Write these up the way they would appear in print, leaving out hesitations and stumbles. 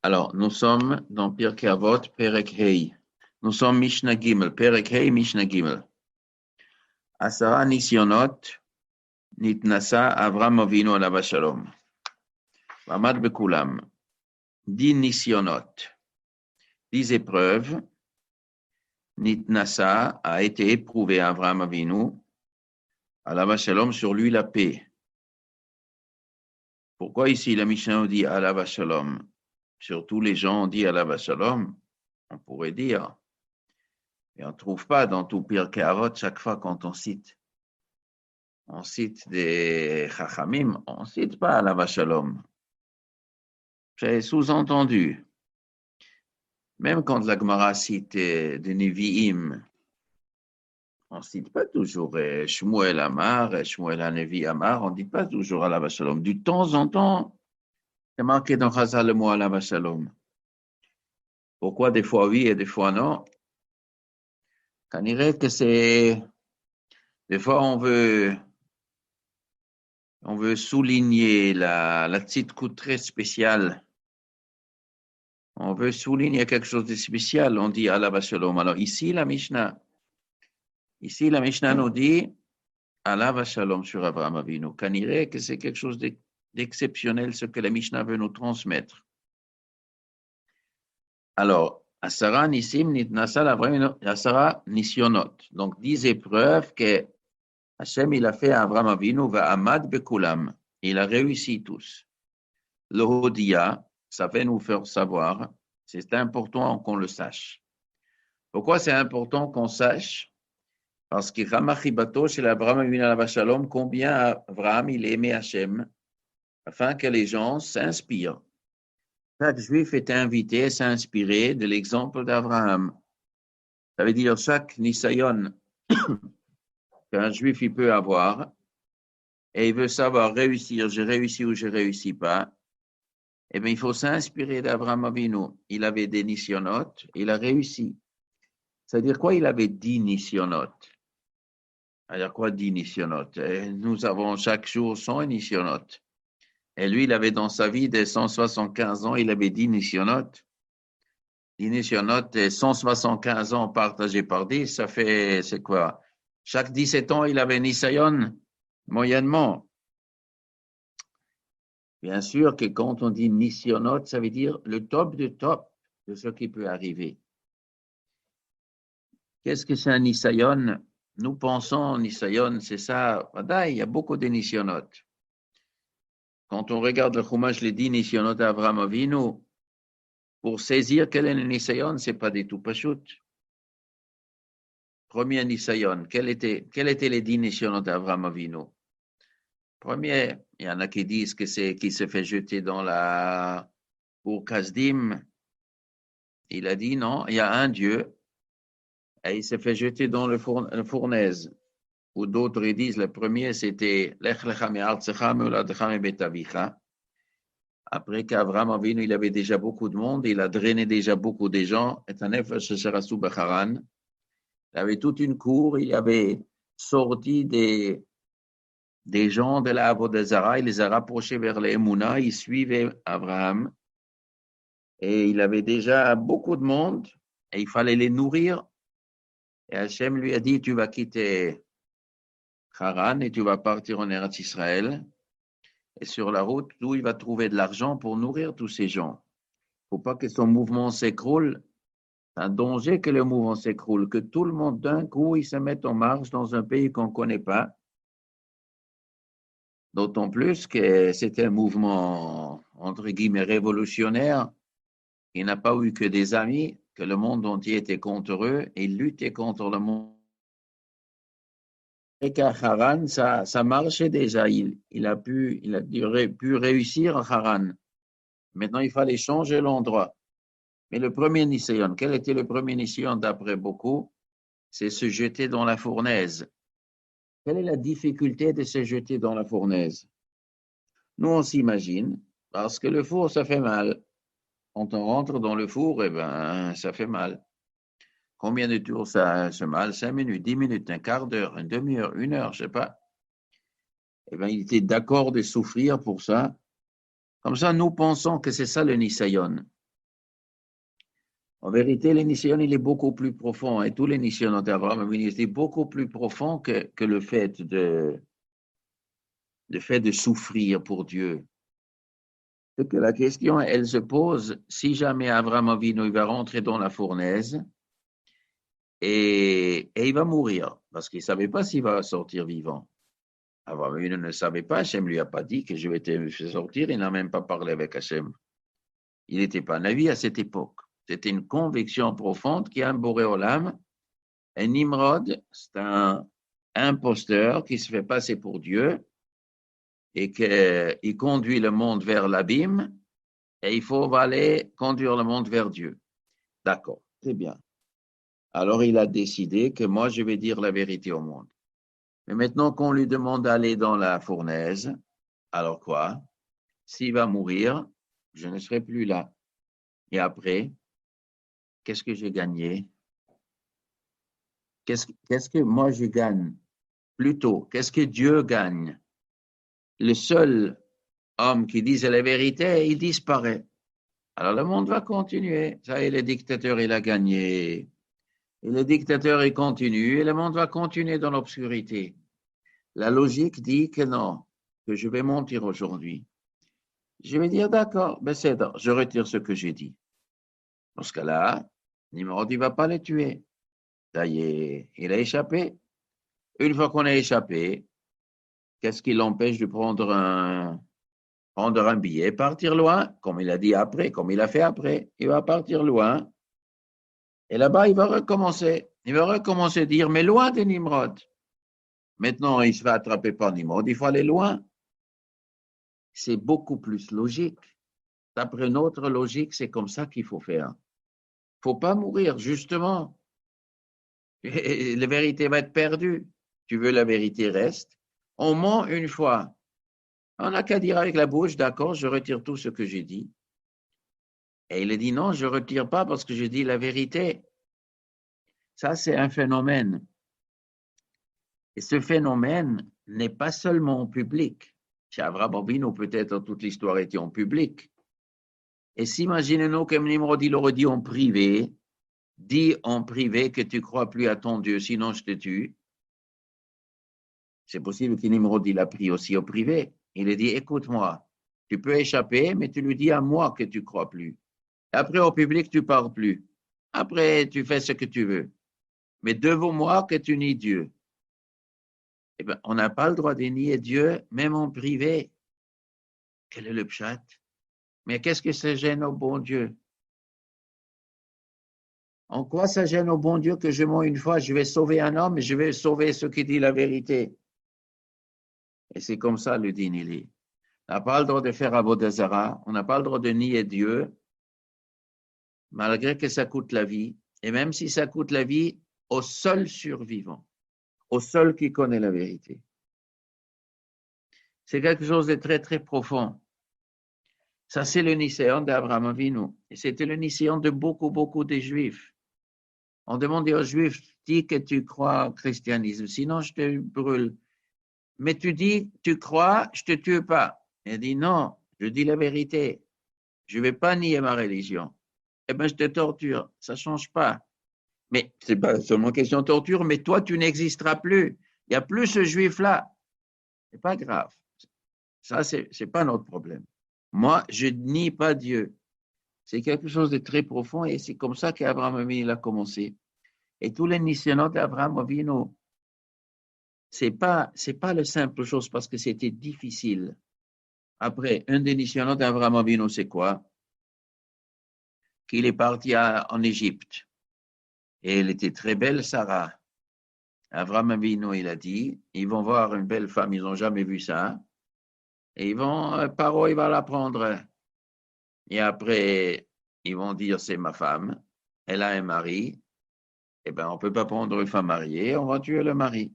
Alors, nous sommes dans Pirkei Avot, Perek Hei. Nous sommes Mishnah Gimel, Perek Hei, Mishnah Gimel. Asara Nisyonot, Nitnasa Avram Avinu alav shalom. Vamad bekulam. 10 Nisyonot, 10 épreuves. Nitnasa a été éprouvé à Avram Avinu alav shalom, sur lui la paix. Pourquoi ici la Mishnah dit alav shalom? Sur tous les gens on dit alav shalom, on pourrait dire. Et on ne trouve pas dans tout Pirkei Avot chaque fois quand on cite des Chachamim, on ne cite pas alav shalom. C'est sous-entendu. Même quand la Gemara cite des Nevi'im, on ne cite pas toujours Shmuel Amar, Shmuel HaNevi Amar, on ne dit pas toujours alav shalom. Du temps en temps, c'est marqué dans Chazal le mot alav shalom. Pourquoi des fois oui et des fois non? On dirait que c'est... Des fois, on veut souligner la tzidkout très spéciale. On veut souligner quelque chose de spécial. On dit alav shalom. Alors ici, la Mishnah nous dit alav shalom sur Avraham Avinu. On dirait que c'est quelque chose d'exceptionnel, ce que la Mishnah veut nous transmettre. Alors, Asara Nisim Nitnasa Asara Nisyonot. Donc, 10 épreuves que Hachem, il a fait à Avraham Avinu, va Amad Bekulam. Il a réussi tous. Le Hodia, ça fait nous faire savoir, c'est important qu'on le sache. Pourquoi c'est important qu'on sache? Parce que Ramachibato, chez l'Abraham Avinu alav shalom, combien Avraham il aimait Hachem, afin que les gens s'inspirent. Chaque juif est invité à s'inspirer de l'exemple d'Abraham. Ça veut dire chaque nisayon qu'un juif il peut avoir, et il veut savoir réussir, j'ai réussi ou je ne réussis pas, eh bien, il faut s'inspirer d'Avraham Avinu. Il avait des nisyonot, il a réussi. C'est-à-dire quoi? Il avait 10 nisyonot. C'est-à-dire quoi 10 nisyonot? Nous avons chaque jour 100 nisyonot. Et lui, il avait dans sa vie des 175 ans, il avait 10 nisyonot. 10 nisyonot et 175 ans partagés par 10, ça fait, c'est quoi? Chaque 17 ans, il avait nisayon, moyennement. Bien sûr que quand on dit nisyonot, ça veut dire le top de ce qui peut arriver. Qu'est-ce que c'est un nisayon? Nous pensons nisayon, c'est ça. Il y a beaucoup de nisyonot. Quand on regarde le Chumash, les 10 nisyonot d'Avraham Avinu, pour saisir quel est le nisayon, c'est pas du tout pashut. Premier nisayon, quel étaient les 10 nisyonot d'Avraham Avinu? Premier, il y en a qui disent que c'est qui se fait jeter dans la pour Kasdim. Il a dit non, il y a un Dieu et il se fait jeter dans la fournaise. Ou d'autres ils disent le premier c'était Lech lecha me'artzecha me'uladcha me'bet avicha. Après qu'Avraham Avinu il avait déjà beaucoup de monde, il a drainé déjà beaucoup de gens. Et un nefesh sherasu b'Haran. Il avait toute une cour, il avait sorti des gens de la Avodah Zarah, il les a rapprochés vers les Emouna, ils suivaient Abraham, et il avait déjà beaucoup de monde, et il fallait les nourrir. Et Hachem lui a dit, tu vas quitter Haran, et tu vas partir en Eretz Israël, et sur la route, où il va trouver de l'argent pour nourrir tous ces gens. Il ne faut pas que son mouvement s'écroule. C'est un danger que le mouvement s'écroule, que tout le monde d'un coup, il se mette en marche dans un pays qu'on ne connaît pas. D'autant plus que c'était un mouvement, entre guillemets, révolutionnaire. Il n'a pas eu que des amis, que le monde entier était contre eux et il luttait contre le monde. Et qu'à Haran, ça marchait déjà. Il a pu réussir à Haran. Maintenant, il fallait changer l'endroit. Mais le premier Nisayon, quel était le premier Nisayon d'après beaucoup? C'est se jeter dans la fournaise. Quelle est la difficulté de se jeter dans la fournaise? Nous, on s'imagine, parce que le four, ça fait mal. Quand on rentre dans le four, eh ben, ça fait mal. Combien de tours ça fait mal? 5 minutes, 10 minutes, un quart d'heure, une demi-heure, 1 heure, je ne sais pas. Eh ben, il était d'accord de souffrir pour ça. Comme ça, nous pensons que c'est ça le Nisayon. En vérité, l'initiation, il est beaucoup plus profond. Et tous les initiations d'Abraham Avinu, c'est beaucoup plus profond que le fait de souffrir pour Dieu. C'est que la question, elle se pose, si jamais Abraham Avinu il va rentrer dans la fournaise et il va mourir, parce qu'il ne savait pas s'il va sortir vivant. Abraham Avinu ne savait pas, Hachem ne lui a pas dit que je vais te faire sortir, il n'a même pas parlé avec Hachem. Il n'était pas navi à cette époque. C'était une conviction profonde qu'il y a un Boré Olam, un Nimrod, c'est un imposteur qui se fait passer pour Dieu et qu'il conduit le monde vers l'abîme et il faut aller conduire le monde vers Dieu. D'accord, c'est bien. Alors il a décidé que moi je vais dire la vérité au monde. Mais maintenant qu'on lui demande d'aller dans la fournaise, alors quoi? S'il va mourir, je ne serai plus là. Et après, qu'est-ce que j'ai gagné? Qu'est-ce que moi je gagne? Plutôt, qu'est-ce que Dieu gagne? Le seul homme qui disait la vérité, il disparaît. Alors le monde va continuer. Ça y est, le dictateur, il a gagné. Et le dictateur, il continue, et le monde va continuer dans l'obscurité. La logique dit que non, que je vais mentir aujourd'hui. Je vais dire, d'accord, ben c'est d'accord, je retire ce que j'ai dit. Dans ce cas-là, Nimrod, il ne va pas les tuer. Ça y est, il a échappé. Une fois qu'on a échappé, qu'est-ce qui l'empêche de prendre un billet, partir loin, comme il a dit après, comme il a fait après. Il va partir loin. Et là-bas, il va recommencer. Il va recommencer à dire, mais loin de Nimrod. Maintenant, il se fait attraper par Nimrod, il faut aller loin. C'est beaucoup plus logique. D'après notre logique, c'est comme ça qu'il faut faire. Il ne faut pas mourir, justement. Et la vérité va être perdue. Tu veux la vérité, reste. On ment une fois. On n'a qu'à dire avec la bouche, d'accord, je retire tout ce que j'ai dit. Et il a dit non, je ne retire pas parce que je dis la vérité. Ça, c'est un phénomène. Et ce phénomène n'est pas seulement en public. Chez Abraham Avinu, peut-être toute l'histoire était en public. Et s'imaginez-nous que Nimrod, il aurait dit en privé, dis en privé que tu ne crois plus à ton Dieu, sinon je te tue. C'est possible que Nimrod, il a pris aussi au privé. Il a dit, écoute-moi, tu peux échapper, mais tu lui dis à moi que tu ne crois plus. Après, au public, tu ne parles plus. Après, tu fais ce que tu veux. Mais devant moi, que tu nies Dieu. Eh bien, on n'a pas le droit de nier Dieu, même en privé. Quel est le pshat? Mais qu'est-ce que ça gêne au bon Dieu? En quoi ça gêne au bon Dieu que je mens une fois, je vais sauver un homme et je vais sauver ceux qui disent la vérité? Et c'est comme ça le din il est. On n'a pas le droit de faire Avodah Zarah, on n'a pas le droit de nier Dieu, malgré que ça coûte la vie, et même si ça coûte la vie au seul survivant, au seul qui connaît la vérité. C'est quelque chose de très, très profond. Ça, c'est le Nicéon d'Abraham Avinu. Et c'était le Nicéon de beaucoup, beaucoup de Juifs. On demandait aux Juifs, dis que tu crois au christianisme, sinon je te brûle. Mais tu dis, tu crois, je te tue pas. Il dit, non, je dis la vérité. Je ne vais pas nier ma religion. Eh bien, je te torture. Ça ne change pas. Mais ce n'est pas seulement question de torture, mais toi, tu n'existeras plus. Il n'y a plus ce juif-là. Ce n'est pas grave. Ça, ce n'est pas notre problème. Moi, je ne nie pas Dieu. C'est quelque chose de très profond et c'est comme ça qu'Abraham Avinu a commencé. Et tous les missionnaires d'Abraham Avinu, c'est pas la simple chose parce que c'était difficile. Après, un des missionnaires d'Abraham Avinu, c'est quoi? Qu'il est parti en Égypte. Et elle était très belle, Sarah. Abraham Avinu, il a dit, ils vont voir une belle femme, ils n'ont jamais vu ça. Et ils vont, Paro, il va la prendre. Et après, ils vont dire, c'est ma femme. Elle a un mari. Eh bien, on ne peut pas prendre une femme mariée, on va tuer le mari.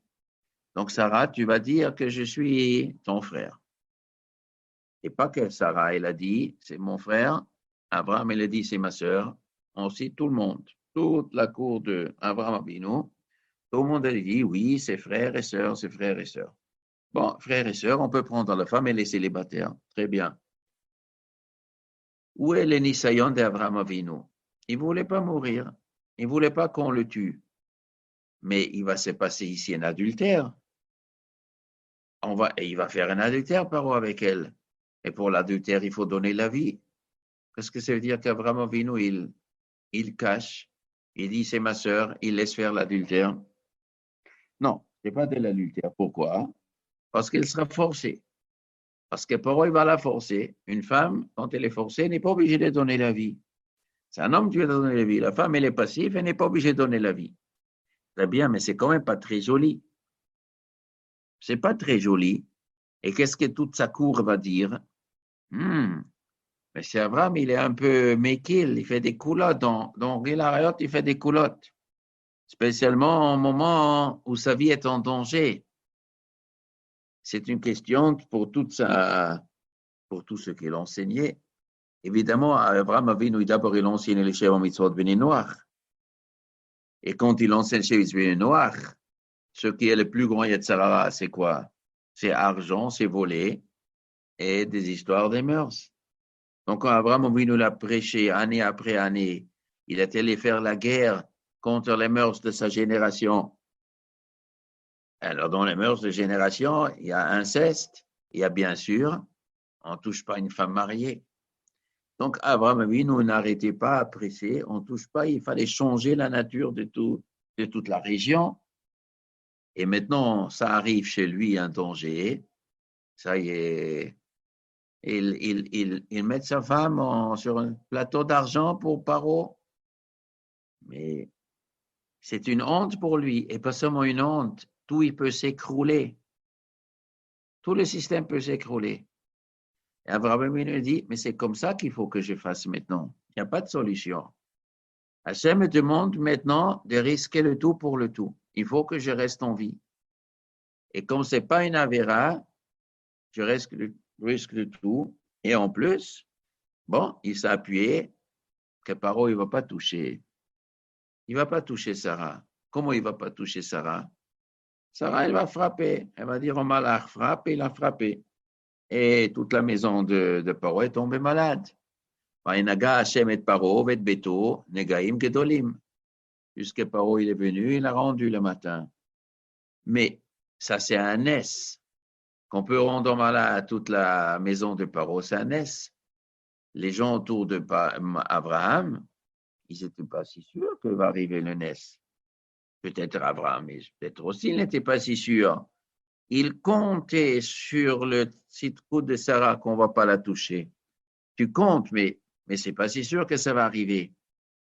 Donc, Sarah, tu vas dire que je suis ton frère. Et pas que Sarah, elle a dit, c'est mon frère. Abraham, elle a dit, c'est ma sœur. Ensuite, tout le monde, toute la cour d'Abraham Avinu, tout le monde a dit, oui, c'est frère et sœur, c'est frère et sœur. Bon, frère et sœur, on peut prendre la femme, elle est célibataire. Très bien. Où est le Nisayon d'Abraham Avinu? Il ne voulait pas mourir. Il ne voulait pas qu'on le tue. Mais il va se passer ici un adultère. Il va faire un adultère, Paro, avec elle. Et pour l'adultère, il faut donner la vie. Qu'est-ce que ça veut dire qu'Abraham Avinu, il cache, il dit c'est ma sœur, il laisse faire l'adultère? Non, ce n'est pas de l'adultère. Pourquoi? Parce qu'elle sera forcée. Parce que Paro, il va la forcer. Une femme, quand elle est forcée, n'est pas obligée de donner la vie. C'est un homme qui va donner la vie. La femme, elle est passive, elle n'est pas obligée de donner la vie. Très bien, mais c'est quand même pas très joli. C'est pas très joli. Et qu'est-ce que toute sa cour va dire? Mais c'est Abraham, il est un peu méquille, il fait des coulottes. Dans Rilarayot, il fait des coulottes. Spécialement au moment où sa vie est en danger. C'est une question pour tout ce qu'il enseignait. Évidemment, Abraham Avinu, d'abord, il enseignait les Sheva Mitzvot Bnei Noach. Et quand il enseigne chez Bnei Noach, ce qui est le plus grand Yetzirah, c'est quoi? C'est argent, c'est volé et des histoires des mœurs. Donc, quand Abraham Avinu l'a prêché année après année, il est allé faire la guerre contre les mœurs de sa génération. Alors, dans les mœurs de génération, il y a inceste, il y a bien sûr, on ne touche pas une femme mariée. Donc, Abraham Avinu n'arrêtait pas à presser, on ne touche pas, il fallait changer la nature de toute la région. Et maintenant, ça arrive chez lui un danger, ça y est, il met sa femme sur un plateau d'argent pour Paro. Mais c'est une honte pour lui, et pas seulement une honte, tout il peut s'écrouler. Tout le système peut s'écrouler. Et Abraham lui dit, mais c'est comme ça qu'il faut que je fasse maintenant. Il n'y a pas de solution. Hachem me demande maintenant de risquer le tout pour le tout. Il faut que je reste en vie. Et comme ce n'est pas une avéra, je risque le tout. Et en plus, bon, il s'est appuyé que Paro, il ne va pas toucher. Il ne va pas toucher Sarah. Comment il ne va pas toucher Sarah? Sarah, elle va frapper. Elle va dire au malach, frappe, et il a frappé. Et toute la maison de Paro est tombée malade. Vaïnaga Hashem et Paro, vet beto, negaim gedolim. Jusqu'à Paro, il est venu, il a rendu le matin. Mais ça, c'est un S. Qu'on peut rendre malade toute la maison de Paro, c'est un S. Les gens autour d'Abraham, ils n'étaient pas si sûrs que va arriver le NES. Peut-être Abraham, mais peut-être aussi, il n'était pas si sûr. Il comptait sur le petit coup de Sarah qu'on ne va pas la toucher. Tu comptes, mais ce n'est pas si sûr que ça va arriver.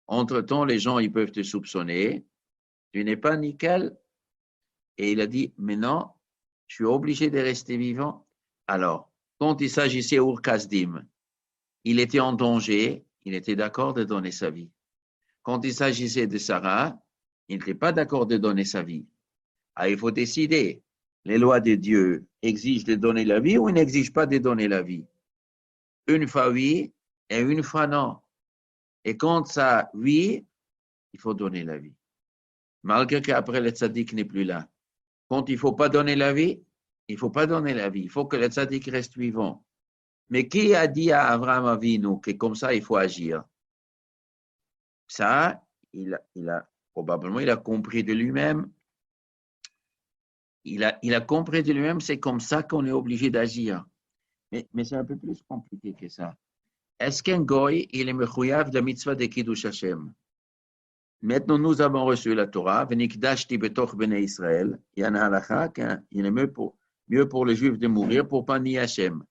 Entre-temps, les gens, ils peuvent te soupçonner. Tu n'es pas nickel. Et il a dit, mais non, je suis obligé de rester vivant. Alors, quand il s'agissait Ur-Kasdim, il était en danger, il était d'accord de donner sa vie. Quand il s'agissait de Sarah, il n'était pas d'accord de donner sa vie. Ah, il faut décider. Les lois de Dieu exigent de donner la vie ou ils n'exigent pas de donner la vie? Une fois oui et une fois non. Et quand ça oui, il faut donner la vie. Malgré qu'après le tzaddik n'est plus là. Quand il ne faut pas donner la vie, il ne faut pas donner la vie. Il faut que le tzaddik reste vivant. Mais qui a dit à Abraham Avinu que comme ça il faut agir? Ça, probablement il a compris de lui-même. Il a compris de lui-même, c'est comme ça qu'on est obligé d'agir. Mais c'est un peu plus compliqué que ça. Est-ce qu'un goy, il est mechouyav de la mitzvah de Kiddush Hashem? Maintenant, nous avons reçu la Torah, Venikdashti betoch bnei Israël. Il y a un halakha qu'il est mieux pour les Juifs de mourir pour pas nier Hashem.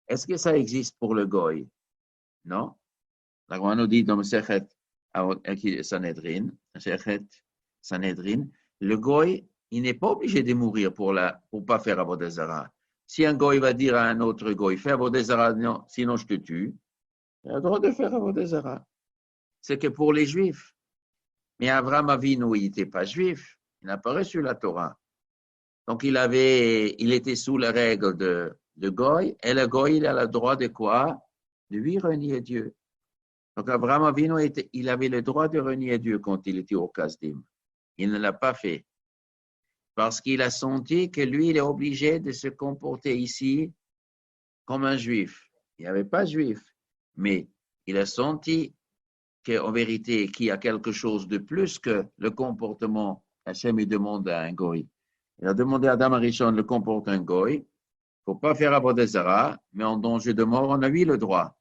Est-ce que ça existe pour le goy? Non. La Gemara nous dit dans le Sechet Sanhedrin, le goy, il n'est pas obligé de mourir pour pas faire Avodah Zarah. Si un goy va dire à un autre goy, fais Avodah Zarah, non, sinon je te tue, il a le droit de faire Avodah Zarah. C'est que pour les Juifs. Mais Abraham Avinu, il n'était pas juif, il n'a pas reçu la Torah. Donc il était sous la règle de goy, et le goy, il a le droit de quoi? De lui renier Dieu. Donc Abraham Avinu, il avait le droit de renier Dieu quand il était au Kasdim. Il ne l'a pas fait. Parce qu'il a senti que lui, il est obligé de se comporter ici comme un juif. Il n'y avait pas juif, mais il a senti qu'en vérité, qu'il y a quelque chose de plus que le comportement. Hachem lui demande à un goy. Il a demandé à Adam Arishon le comportement d'un goy. Il ne faut pas faire Avodah Zarah, mais en danger de mort, on a oui le droit.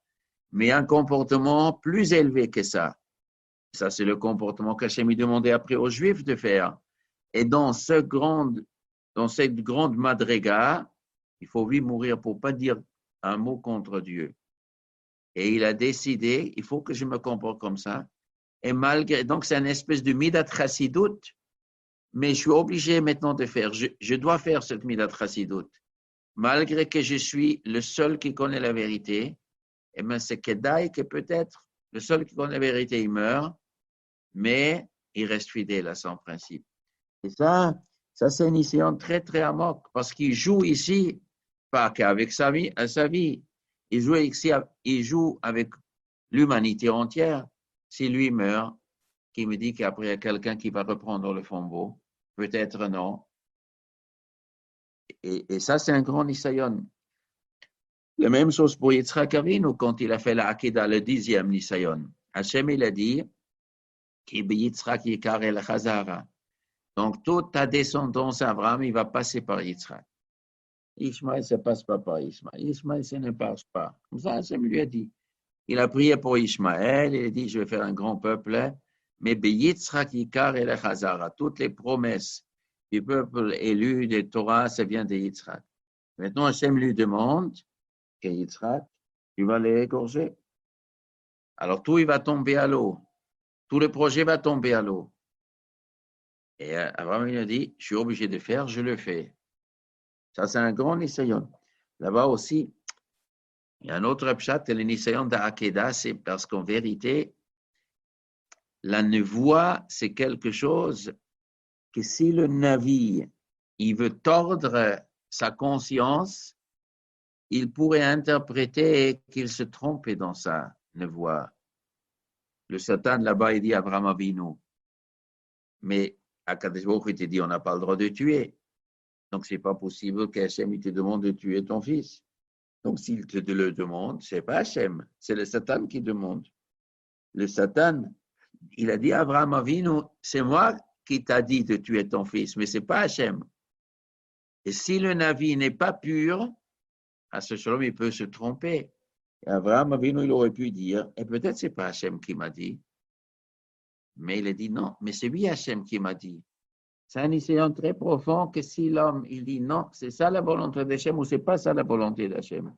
Mais un comportement plus élevé que ça. Ça, c'est le comportement qu'Hachem lui demandait après aux Juifs de faire. Et dans cette grande madriga, il faut lui mourir pour ne pas dire un mot contre Dieu. Et il a décidé, il faut que je me comporte comme ça. Et malgré, donc c'est une espèce de midat chassidut, mais je suis obligé maintenant de faire, je dois faire cette midat chassidut. Malgré que je suis le seul qui connaît la vérité, et bien c'est Kedai que peut-être le seul qui connaît la vérité, il meurt, mais il reste fidèle à son principe. Et ça c'est une mission très, très amok, parce qu'il joue ici, pas qu'avec sa vie, il joue avec l'humanité entière. Si lui meurt, qui me dit qu'après il y a quelqu'un qui va reprendre le flambeau, peut-être non. Et ça, c'est un grand Nisayon. La même chose pour Yitzhak Avinu, quand il a fait la Akida, le 10e Nisayon. Hachem, il a dit, Ki Yitzhak Yikar el Chazara. Donc, toute ta descendance, Abraham, il va passer par Yitzhak. Ishmaël, ça ne passe pas par Ishmaël. Ishmaël, ça ne passe pas. Comme ça, Hachem lui a dit. Il a prié pour Ishmaël, il a dit, je vais faire un grand peuple, mais Yitzhak Yikar el Chazara. Toutes les promesses du peuple élu de Torah, ça vient de Yitzhak. Maintenant, Hachem lui demande que Yitzhak, tu vas les égorger. Alors, tout, il va tomber à l'eau. Tout le projet va tomber à l'eau. Et Abraham, il a dit, je suis obligé de faire, je le fais. Ça, c'est un grand Nisayon. Là-bas aussi, il y a un autre pshat, le Nisayon d'Akeda, c'est parce qu'en vérité, la nevoie, c'est quelque chose que si le navire, il veut tordre sa conscience, il pourrait interpréter qu'il se trompait dans sa nevoie. Le Satan, là-bas, il dit à Abraham Avinu, mais à Kadesh Baruch, il te dit, on n'a pas le droit de tuer. Donc, ce n'est pas possible qu'Hachem te demande de tuer ton fils. Donc, s'il te le demande, ce n'est pas Hachem, c'est le Satan qui demande. Le Satan, il a dit à Abraham Avinu, c'est moi qui t'a dit de tuer ton fils, mais ce n'est pas Hachem. Et si le navire n'est pas pur, à ce moment, il peut se tromper. Et Abraham Avinu, il aurait pu dire, et peut-être ce n'est pas Hachem qui m'a dit, mais il a dit non, mais c'est lui Hachem qui m'a dit. C'est un essayant très profond que si l'homme, il dit non, c'est ça la volonté d'Hachem ou c'est pas ça la volonté d'Hachem.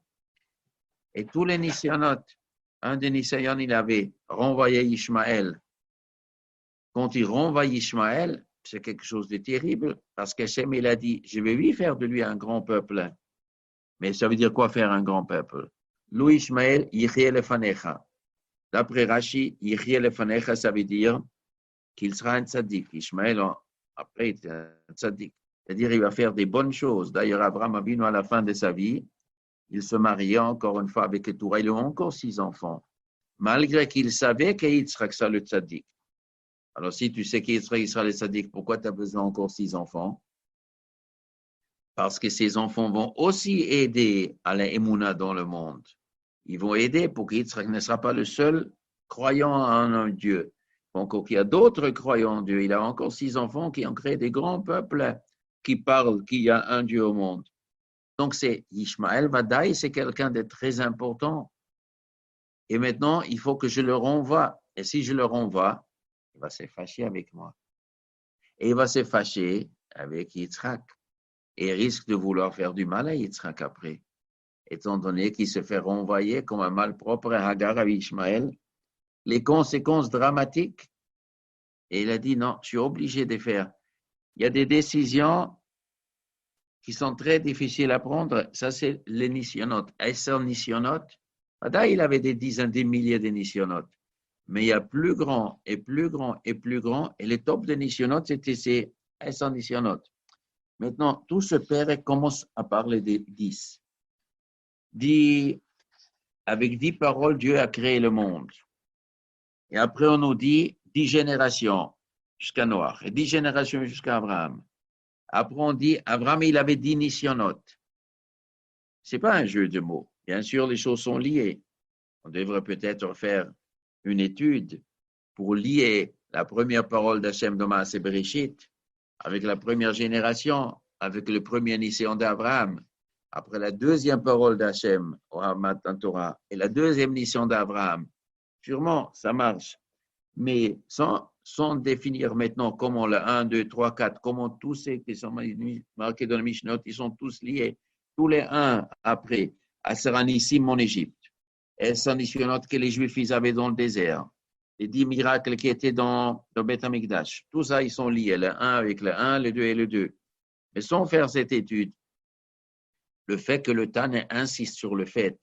Et tous les Nisyonotes, un des Nisyonotes, il avait renvoyé Ishmaël. Quand il renvoie Ishmaël, c'est quelque chose de terrible parce qu'Hachem, il a dit, je vais lui faire de lui un grand peuple. Mais ça veut dire quoi faire un grand peuple? Lui, Ishmaël, Yichye lefanecha. D'après Rashi, Yichye lefanecha, ça veut dire qu'il sera un tzaddik. Ishmaël, après, il est un tzaddik. C'est-à-dire, il va faire des bonnes choses. D'ailleurs, Abraham Avinu, à la fin de sa vie, il se mariait encore une fois avec Ketura. Il a encore 6 enfants. Malgré qu'il savait qu'Yitzhak sera le tzaddik. Alors, si tu sais qu'Yitzhak sera le tzaddik, pourquoi tu as besoin encore 6 enfants? Parce que ces enfants vont aussi aider à la Emouna dans le monde. Ils vont aider pour qu'Yitzhak ne sera pas le seul croyant en un Dieu. Donc, il y a d'autres croyants en Dieu. Il a encore 6 enfants qui ont créé des grands peuples qui parlent qu'il y a un Dieu au monde. Donc, c'est Ishmaël Vadaï, c'est quelqu'un de très important. Et maintenant, il faut que je le renvoie. Et si je le renvoie, il va se fâcher avec moi. Et il va se fâcher avec Yitzhak. Et il risque de vouloir faire du mal à Yitzhak après. Étant donné qu'il se fait renvoyer comme un malpropre à Hagar à Ishmaël, les conséquences dramatiques. Et il a dit non, je suis obligé de faire. Il y a des décisions qui sont très difficiles à prendre. Ça, c'est les nisyonotes. Esser nisyonotes. Là, il avait des dizaines, des milliers de nisyonotes. Mais il y a plus grand et plus grand et plus grand. Et les top de nisyonotes, c'était ces Esser nisyonotes. Maintenant, tout ce père commence à parler des 10. Avec 10 paroles, Dieu a créé le monde. Et après, on nous dit 10 générations jusqu'à Noach et 10 générations jusqu'à Abraham. Après, on dit, Abraham, il avait 10 nisyonotes. Ce n'est pas un jeu de mots. Bien sûr, les choses sont liées. On devrait peut-être faire une étude pour lier la première parole d'Hachem de Maaseh Bereshit avec la première génération, avec le premier Niséon d'Abraham, après la deuxième parole d'Hachem au Matan Torah et la deuxième Niséon d'Abraham. Sûrement, ça marche. Mais sans définir maintenant comment le 1, 2, 3, 4, comment tous ces qui sont marqués dans le Mishnot, ils sont tous liés, tous les uns après, à Seranissim en Égypte, et Sanishionot que les Juifs ils avaient dans le désert, les 10 miracles qui étaient dans Beth Amikdash, tout ça, ils sont liés, le 1 avec le 1, le 2 et le 2. Mais sans faire cette étude, le fait que le Tan insiste sur le fait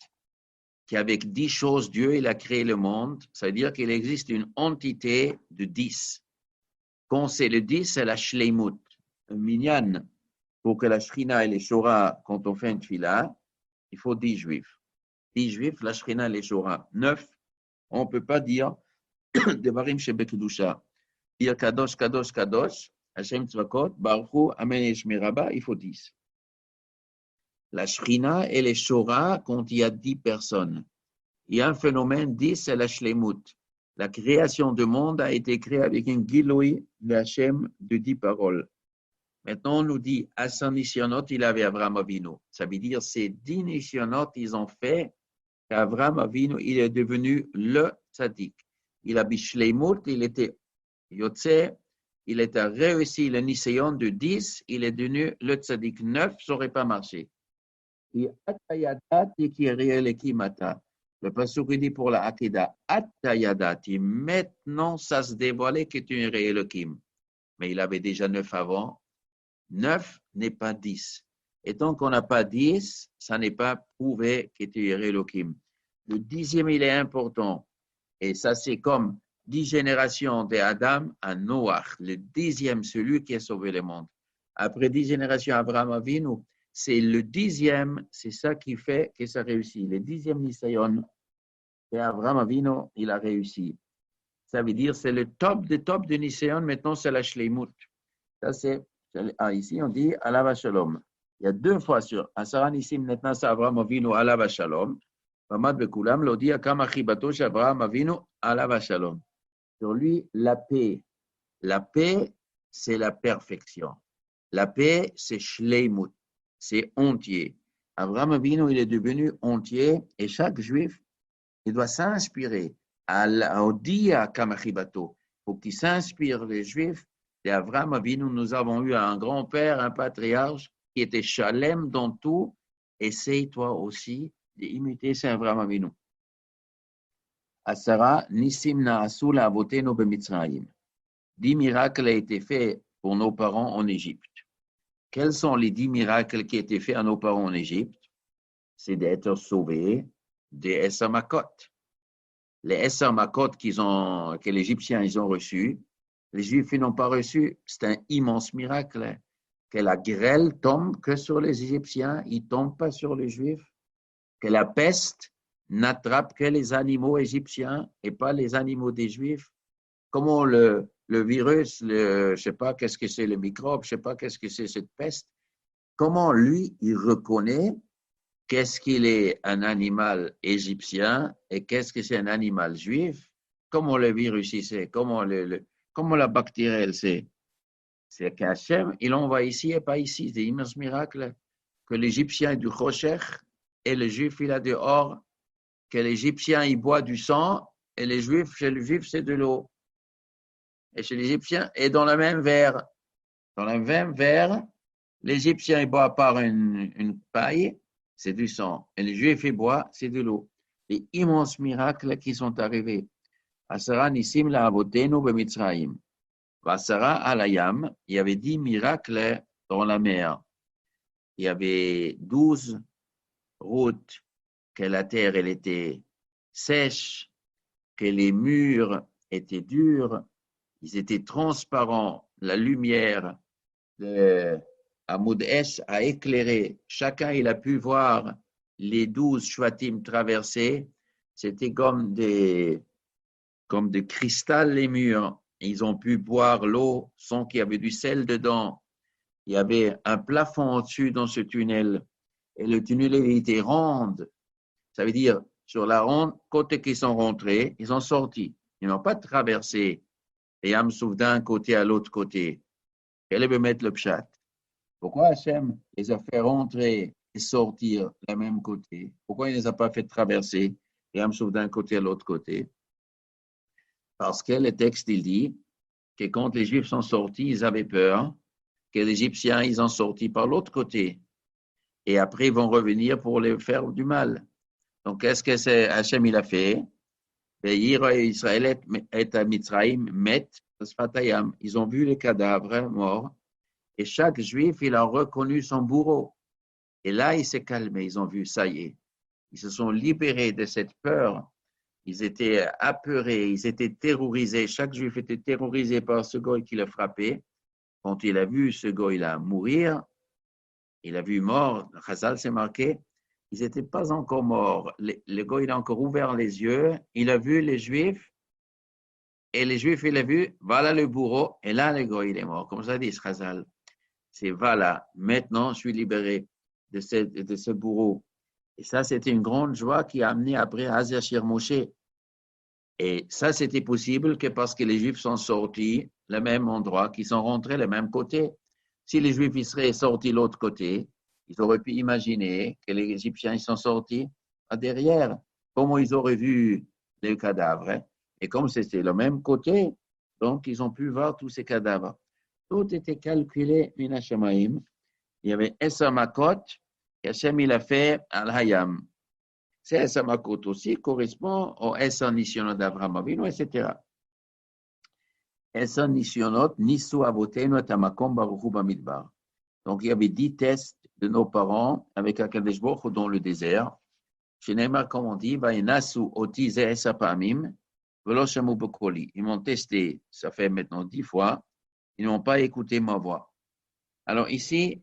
qu'avec 10 choses, Dieu il a créé le monde, ça veut dire qu'il existe une entité de 10. Quand c'est le 10, c'est la Shleimut, un minyan. Pour que la Shrina et les Shora, quand on fait une tefila, il faut 10 juifs. 10 juifs, la Shrina et les Shora. 9, on ne peut pas dire Devarim Shebekudusha. Dire Kadosh, Kadosh, Kadosh, Hashem Tzvakot, Baruch Hu, Amen et Shmiraba, il faut 10. La Shrina et les Shora, quand il y a 10 personnes. Il y a un phénomène, 10, c'est la Shlemut. La création du monde a été créée avec un Giloui de Hashem de 10 paroles. Maintenant, on nous dit, à son Nishionot, il avait Avraham Avinu. Ça veut dire, ces 10 Nishionot, ils ont fait qu'Avraham Avinu, il est devenu le tzaddik. Il a Bishleimut, il était Yotze, il était réussi le Niséon de 10, il est devenu le tzaddik 9, ça n'aurait pas marché. Et Atayadati qui est réel et qui mata. Le pasuk dit pour la Akida, Atayadati, maintenant ça se dévoilait que tu es un réel Elohim. Mais il avait déjà 9 avant. 9 n'est pas 10. Et tant qu'on n'a pas 10, ça n'est pas prouvé que tu es Elohim. Le 10e, il est important. Et ça, c'est comme 10 générations d'Adam à Noach. Le 10e, celui qui a sauvé le monde. Après 10 générations, Abraham Avinu, c'est le 10e, c'est ça qui fait que ça réussit. Le 10e Nisayon, et Abraham Avinu, il a réussi. Ça veut dire c'est le top de Nisayon, maintenant c'est la Shleimut. Ça c'est, ici on dit Alav Shalom. Il y a 2 fois sur Asara Nisim, maintenant c'est Abraham Avinu, Alav Shalom. Mamad Bekulam, l'odi Akam Achibato, Abraham Avinu, Alav Shalom. Sur lui, la paix. La paix, c'est la perfection. La paix, c'est Shleimut. C'est entier. Abraham Avinu, il est devenu entier et chaque juif, il doit s'inspirer au dia Kamachibato. Il faut qu'il s'inspire les juifs. Et Abraham Avinu, nous avons eu un grand-père, un patriarche qui était Shalem dans tout. Essaye toi aussi d'imiter Saint Abraham Avinu. Asara, Nisim Naasu la avotenu b'Mitzrayim. 10 miracles ont été faits pour nos parents en Égypte. Quels sont les 10 miracles qui ont été faits à nos parents en Égypte? C'est d'être sauvés des Esser Makot. Les Esser Makot que les Égyptiens ils ont reçus, les Juifs n'ont pas reçu. C'est un immense miracle. Que la grêle tombe que sur les Égyptiens, il ne tombe pas sur les Juifs. Que la peste n'attrape que les animaux égyptiens et pas les animaux des Juifs. Comment le virus, je ne sais pas qu'est-ce que c'est le microbe, je ne sais pas qu'est-ce que c'est cette peste, comment lui, il reconnaît qu'est-ce qu'il est un animal égyptien et qu'est-ce que c'est un animal juif, comment le virus il sait, comment la bactérie elle sait. C'est qu'Hachem, il envoie ici et pas ici, c'est immense miracle que l'Égyptien est du Choshech et le Juif il a dehors, que l'Égyptien il boit du sang et les Juifs, chez le Juif c'est de l'eau. Et chez l'Égyptien, et dans le même verre. Dans le même verre, l'Égyptien, il boit par une paille, c'est du sang. Et le Juif, il boit, c'est de l'eau. Les immenses miracles qui sont arrivés. Asara Nisim la avotenu b'Mitzrayim. Vasara alayam, il y avait 10 miracles dans la mer. Il y avait 12 routes, que la terre, elle était sèche, que les murs étaient durs, ils étaient transparents, la lumière de Hamoud Esh a éclairé. Chacun, il a pu voir les 12 Shvatim traverser. C'était comme des cristal les murs. Ils ont pu boire l'eau sans qu'il y avait du sel dedans. Il y avait un plafond au-dessus dans ce tunnel. Et le tunnel était ronde. Ça veut dire, sur la ronde, côté qu'ils sont rentrés, ils sont sortis. Ils n'ont pas traversé les Yam Souf d'un côté à l'autre côté. Quel est mettre le pshat? Pourquoi Hachem les a fait rentrer et sortir du même côté? Pourquoi il ne les a pas fait traverser les Yam Souf d'un côté à l'autre côté? Parce que le texte, il dit que quand les Juifs sont sortis, ils avaient peur que les Égyptiens, ils ont sorti par l'autre côté. Et après, ils vont revenir pour les faire du mal. Donc, qu'est-ce que c'est Hachem, il a fait? Israël et à Mitzraïm mettent Sfatayam. Ils ont vu les cadavres morts. Et chaque Juif, il a reconnu son bourreau. Et là, il s'est calmé. Ils ont vu, ça y est. Ils se sont libérés de cette peur. Ils étaient apeurés, ils étaient terrorisés. Chaque Juif était terrorisé par ce goy qui l'a frappé. Quand il a vu ce goy-là mourir, il a vu mort, Chazal s'est marqué, ils n'étaient pas encore morts. Le goy, il a encore ouvert les yeux, il a vu les Juifs, et les Juifs, il a vu, voilà le bourreau, et là, le goy, il est mort. Comme ça dit Chazal. C'est voilà, maintenant, je suis libéré de ce bourreau. Et ça, c'était une grande joie qui a amené après Hazar Moshe. Et ça, c'était possible que parce que les Juifs sont sortis le même endroit, qu'ils sont rentrés le même côté. Si les Juifs ils seraient sortis l'autre côté, ils auraient pu imaginer que les Égyptiens ils sont sortis à derrière. Comment ils auraient vu les cadavres? Hein? Et comme c'était le même côté, donc ils ont pu voir tous ces cadavres. Tout était calculé, Minashamaim. Il y avait Essa Makot, et Hachem il a fait Al-Hayam. C'est Essa Makot aussi, correspond au Essa Nisionot d'Abraham Avinu, etc. Essa Nisionot, Nisu Avotenu Tamakom Baruchu Bamidbar. Donc, il y avait 10 tests de nos parents avec Akadosh Baruch Hu dans le désert. Chez Neymar, comme on dit, Vainasu Oti Ze Essa Pamim, Velo Shamu Bokoli. Ils m'ont testé, ça fait maintenant 10 fois, ils n'ont pas écouté ma voix. Alors ici,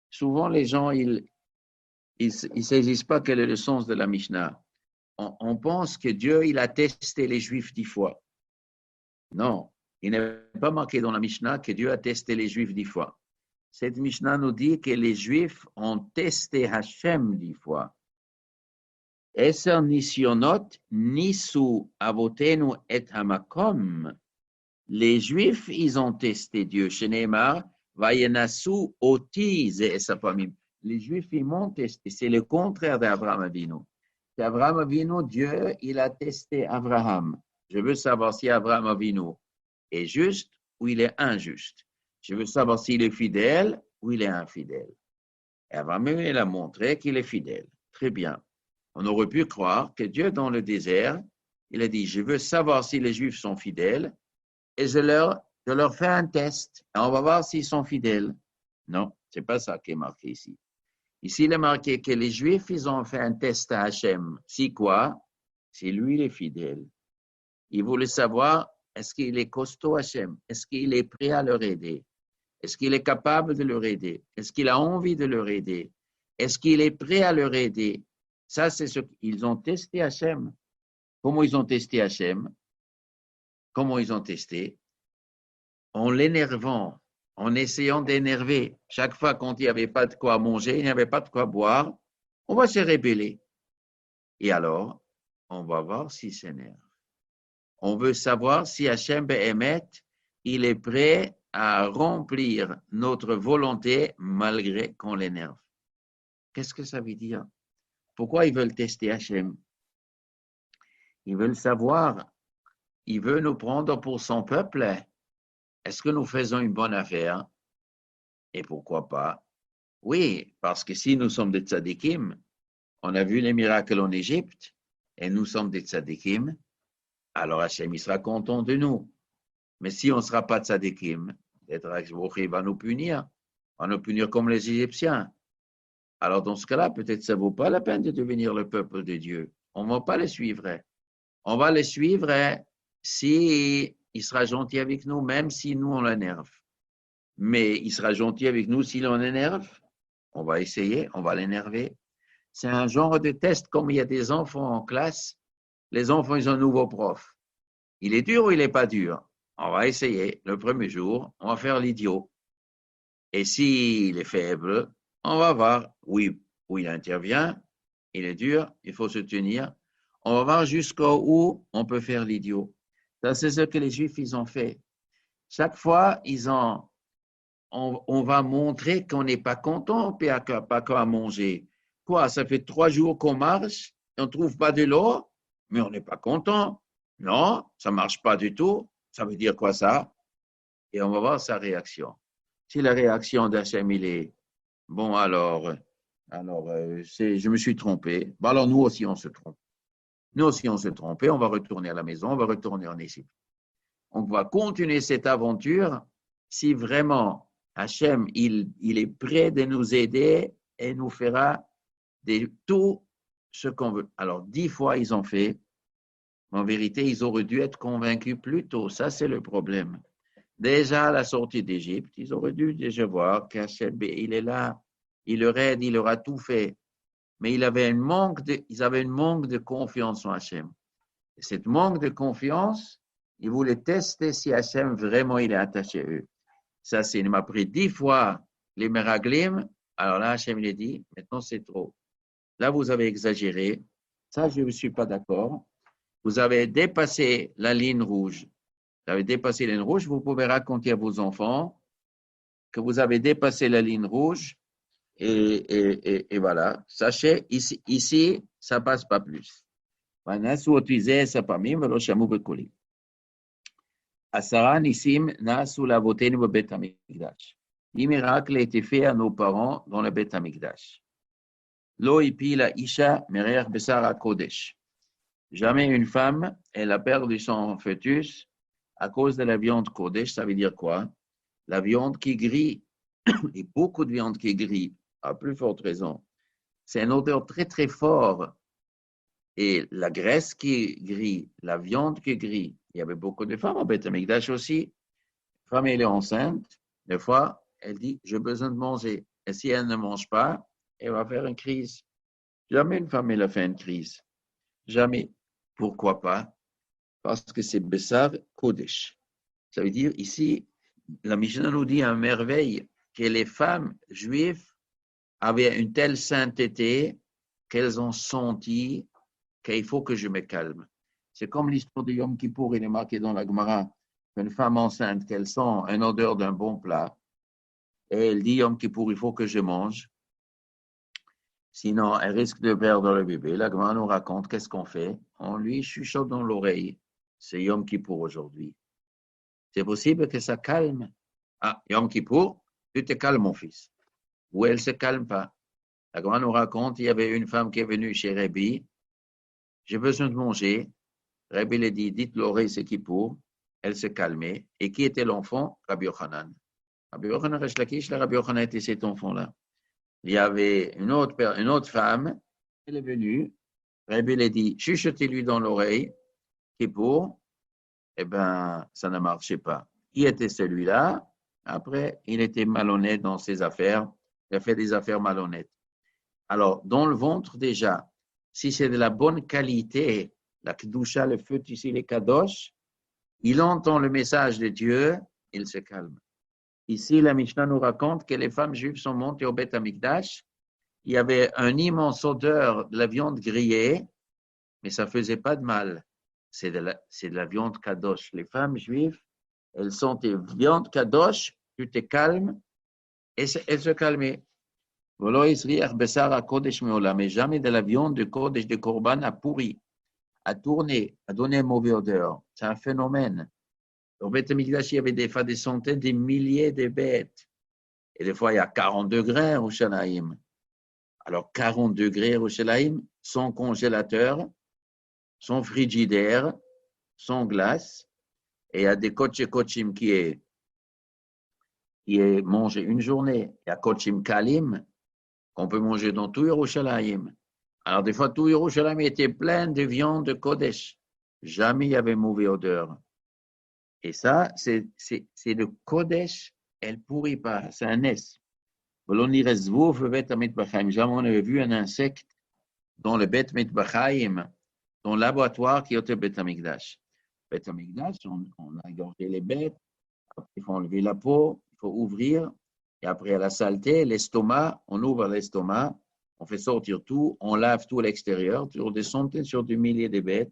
souvent les gens, ils saisissent pas quel est le sens de la Mishnah. On pense que Dieu, il a testé les Juifs 10 fois. Non, il n'est pas marqué dans la Mishnah que Dieu a testé les Juifs 10 fois. Cette Mishnah nous dit que les Juifs ont testé Hachem 10 fois. Eser nisionot nisu avotenu et hamakom. Les Juifs, ils ont testé Dieu. Sheneemar, vayenasu oti ze esapamim. Les Juifs, ils m'ont testé. C'est le contraire d'Abraham Avinu. Abraham Avinu, Dieu, il a testé Abraham. Je veux savoir si Abraham Avinu est juste ou il est injuste. Je veux savoir s'il est fidèle ou il est infidèle. Et Abraham, il a montré qu'il est fidèle. Très bien. On aurait pu croire que Dieu, dans le désert, il a dit, je veux savoir si les Juifs sont fidèles et je leur fais un test. Et on va voir s'ils sont fidèles. Non, ce n'est pas ça qui est marqué ici. Ici, il est marqué que les Juifs, ils ont fait un test à Hachem. Si quoi? Si lui, il est fidèle. Ils voulaient savoir, est-ce qu'il est costaud Hachem? Est-ce qu'il est prêt à leur aider? Est-ce qu'il est capable de leur aider? Est-ce qu'il a envie de leur aider? Est-ce qu'il est prêt à leur aider? Ça, c'est ce qu'ils ont testé Hachem. Comment ils ont testé Hachem? Comment ils ont testé? En l'énervant, en essayant d'énerver. Chaque fois quand il n'y avait pas de quoi manger, il n'y avait pas de quoi boire, on va se rébeller. Et alors, on va voir s'il s'énerve. On veut savoir si Hachem Be'emet, il est prêt à remplir notre volonté malgré qu'on l'énerve. Qu'est-ce que ça veut dire? Pourquoi ils veulent tester Hachem? Ils veulent savoir, il veut nous prendre pour son peuple. Est-ce que nous faisons une bonne affaire? Et pourquoi pas? Oui, parce que si nous sommes des tzadikim, on a vu les miracles en Égypte, et nous sommes des tzadikim, alors Hachem, il sera content de nous. Mais si on ne sera pas tzadikim, peut-être il va nous punir comme les Égyptiens. Alors dans ce cas-là, peut-être ça ne vaut pas la peine de devenir le peuple de Dieu. On ne va pas les suivre. On va les suivre si il sera gentil avec nous, même si nous, on l'énerve. Mais il sera gentil avec nous si l'on l'énerve. On va essayer, on va l'énerver. C'est un genre de test comme il y a des enfants en classe. Les enfants, ils ont un nouveau prof. Il est dur ou il n'est pas dur? On va essayer. Le premier jour, on va faire l'idiot. Et s'il est faible, on va voir où il intervient. Il est dur, il faut se tenir. On va voir jusqu'où on peut faire l'idiot. Ça, c'est ce que les Juifs, ils ont fait. Chaque fois, on va montrer qu'on n'est pas content, puis pas quoi manger. Quoi, ça fait 3 jours qu'on marche et on ne trouve pas de l'eau, mais on n'est pas content. Non, ça ne marche pas du tout. Ça veut dire quoi ça? Et on va voir sa réaction. Si la réaction d'Hachem, il est bon, je me suis trompé. Bon, alors nous aussi, on se trompe. Nous aussi, on se trompe et on va retourner à la maison, on va retourner en Égypte. On va continuer cette aventure si vraiment Hachem, il est prêt de nous aider et nous fera tout ce qu'on veut. Alors, 10 fois, ils ont fait. En vérité, ils auraient dû être convaincus plus tôt. Ça, c'est le problème. Déjà, à la sortie d'Égypte, ils auraient dû déjà voir qu'Hachem, il est là, il leur aide, il leur a tout fait. Mais ils avaient un manque de confiance en Hachem. Et cette manque de confiance, ils voulaient tester si Hachem vraiment il est attaché à eux. Ça, il m'a pris 10 fois les Meraglim. Alors là, Hachem il a dit, maintenant c'est trop. Là, vous avez exagéré. Ça, je ne suis pas d'accord. Vous avez dépassé la ligne rouge. Vous avez dépassé la ligne rouge. Vous pouvez raconter à vos enfants que vous avez dépassé la ligne rouge. Et voilà. Sachez, ici, ça ne passe pas plus. Asara Nissim Nasu Lavotenu Bebet Hamikdash. 10 miracles ont été faits à nos parents dans le Bet Hamikdash. Lo ipi la isha merer besara kodesh. Jamais une femme, elle a perdu son fœtus à cause de la viande kodesh. Ça veut dire quoi? La viande qui grille, et beaucoup de viande qui grille, à plus forte raison. C'est une odeur très très forte. Et la graisse qui grille, la viande qui grille, il y avait beaucoup de femmes au Beth Amikdash aussi. La femme, elle est enceinte. Des fois, elle dit, j'ai besoin de manger. Et si elle ne mange pas, elle va faire une crise. Jamais une femme, elle a fait une crise. Jamais. Pourquoi pas? Parce que c'est Bessar Kodesh. Ça veut dire, ici, la Mishnah nous dit à merveille que les femmes juives avaient une telle sainteté qu'elles ont senti qu'il faut que je me calme. C'est comme l'histoire de Yom Kippour, il est marqué dans la Gemara, une femme enceinte, qu'elle sent une odeur d'un bon plat, et elle dit Yom Kippour, il faut que je mange, sinon elle risque de perdre le bébé. La Gemara nous raconte qu'est-ce qu'on fait. On lui chuchote dans l'oreille, c'est Yom Kippour aujourd'hui. C'est possible que ça calme. Ah, Yom Kippour, tu te calmes, mon fils. Ou elle ne se calme pas. La Gemara nous raconte, il y avait une femme qui est venue chez Rabbi, j'ai besoin de manger. Rabbi lui dit, dites l'oreille, c'est Kippour. Elle s'est calmée. Et qui était l'enfant? Rabbi Yochanan. Rabbi Yochanan Resh Lakish, Rabbi Yochanan était cet enfant-là. Il y avait une autre femme, elle est venue. Rabbi lui dit, chuchotez-lui dans l'oreille, Kippour. Eh bien, ça ne marchait pas. Qui était celui-là? Après, il était malhonnête dans ses affaires. Il a fait des affaires malhonnêtes. Alors, dans le ventre déjà, si c'est de la bonne qualité, la Kedusha, le feu ici, les Kadosh, il entend le message de Dieu, il se calme. Ici, la Mishnah nous raconte que les femmes juives sont montées au Beth Amikdash. Il y avait un immense odeur de la viande grillée, mais ça ne faisait pas de mal. C'est de la viande Kadosh. Les femmes juives, elles sentaient viande Kadosh, tu te calmes, et elles se calmaient. Mais jamais de la viande de Kodesh de Korban a pourri, a tourné, a donné une mauvaise odeur. C'est un phénomène. Au Beth Amikdash, il y avait des fois des centaines, des milliers de bêtes. Et des fois, il y a 40 degrés à Yerushalayim. Alors, 40 degrés à Yerushalayim, sans congélateur, sans frigidaire, sans glace. Et il y a des kochim qui est mangé une journée. Il y a kochim kalim qu'on peut manger dans tout Yerushalayim. Alors, des fois, tout Yerushalayim était plein de viande de Kodesh. Jamais il y avait mauvaise odeur. Et ça, c'est le Kodesh, elle ne pourrit pas, c'est un S. Jamais on avait vu un insecte dans le Bet Mitbachaim, dans le laboratoire qui est au Bet Amikdash. Bet Amikdash, on a égorgé les bêtes, après il faut enlever la peau, il faut ouvrir, et après à la saleté, l'estomac, on ouvre l'estomac, on fait sortir tout, on lave tout à l'extérieur, sur des centaines, sur des milliers de bêtes,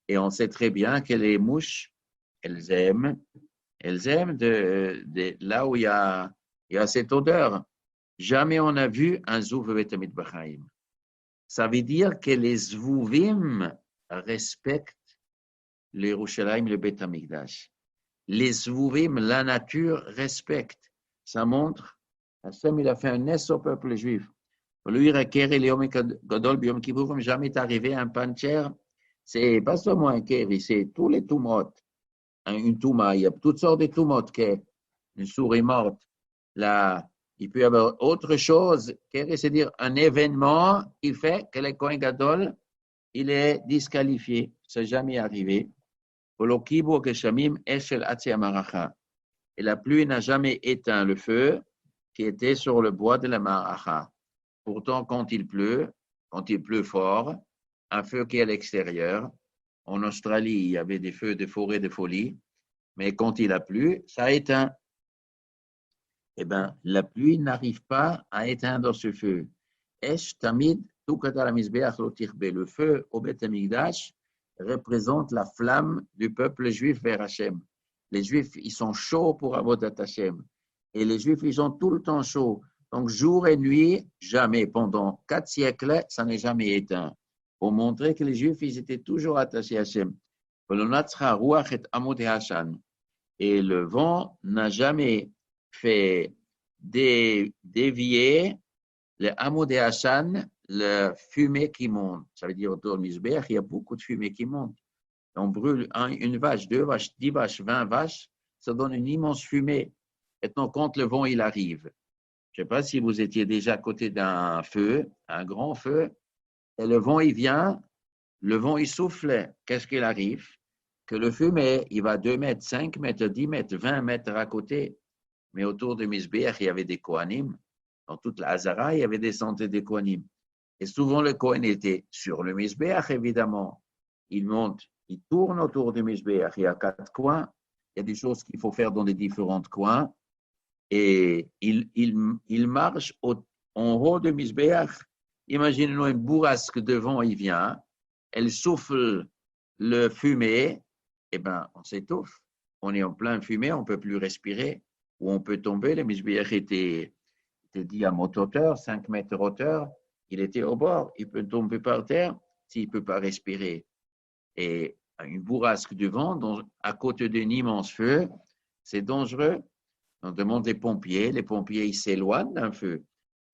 Et on sait très bien que les mouches, elles aiment là où il y a cette odeur. Jamais on a vu un zouv betamid b'chaim. Ça veut dire que les zvouvim respectent l'Yerushalayim, le Beth Amikdash. Les zvouvim, la nature, respecte. Ça montre, Hashem, il a fait un nez au peuple juif. Pour lui, Raker et Yom Gadol, Yom Kippour, jamais est arrivé un pancher. C'est pas seulement un kéri, c'est tous les tumot. Une touma, il y a toutes sortes de tumot, une souris morte. Là, il peut y avoir autre chose, c'est-à-dire un événement qui fait que le Kohen Gadol, il est disqualifié. Ça n'est jamais arrivé. Et la pluie n'a jamais éteint le feu qui était sur le bois de la maracha. Pourtant, quand il pleut fort, un feu qui est à l'extérieur, en Australie, il y avait des feux de forêt de folie, mais quand il a plu, ça éteint. Eh bien, la pluie n'arrive pas à éteindre ce feu. Le feu au Beth Amikdash représente la flamme du peuple juif vers Hachem. Les Juifs, ils sont chauds pour Avodat Hachem. Et les Juifs, ils sont tout le temps chauds. Donc, jour et nuit, jamais. Pendant 4 siècles, ça n'est jamais éteint. Pour montrer que les Juifs, ils étaient toujours attachés à Hachem. Et le vent n'a jamais fait dévier le Hamoud et Hashan, la fumée qui monte. Ça veut dire autour de Misbech, il y a beaucoup de fumée qui monte. On brûle une vache, 2 vaches, 10 vaches, 20 vaches, ça donne une immense fumée. Et donc, quand le vent il arrive, je ne sais pas si vous étiez déjà à côté d'un feu, un grand feu, et le vent il vient, le vent il souffle. Qu'est-ce qu'il arrive? Que le fumée, il va 2 mètres, 5 mètres, 10 mètres, 20 mètres à côté. Mais autour de Misbech, il y avait des Kohanim. Dans toute la Hazara, il y avait des centaines de Kohanim. Et souvent, le Kohen était sur le Misbech, évidemment. Il monte, il tourne autour du Misbech. Il y a 4 coins. Il y a des choses qu'il faut faire dans les différents coins. Et il marche en haut du Misbech. Imaginez-nous une bourrasque de vent, il vient. Elle souffle le fumée. Eh bien, on s'étouffe. On est en plein fumée, on ne peut plus respirer. Ou on peut tomber. Le Misbech était dit à motte hauteur, 5 mètres hauteur. Il était au bord. Il peut tomber par terre s'il ne peut pas respirer. Et une bourrasque de vent à côté d'un immense feu, c'est dangereux. On demande les pompiers. Les pompiers, ils s'éloignent d'un feu.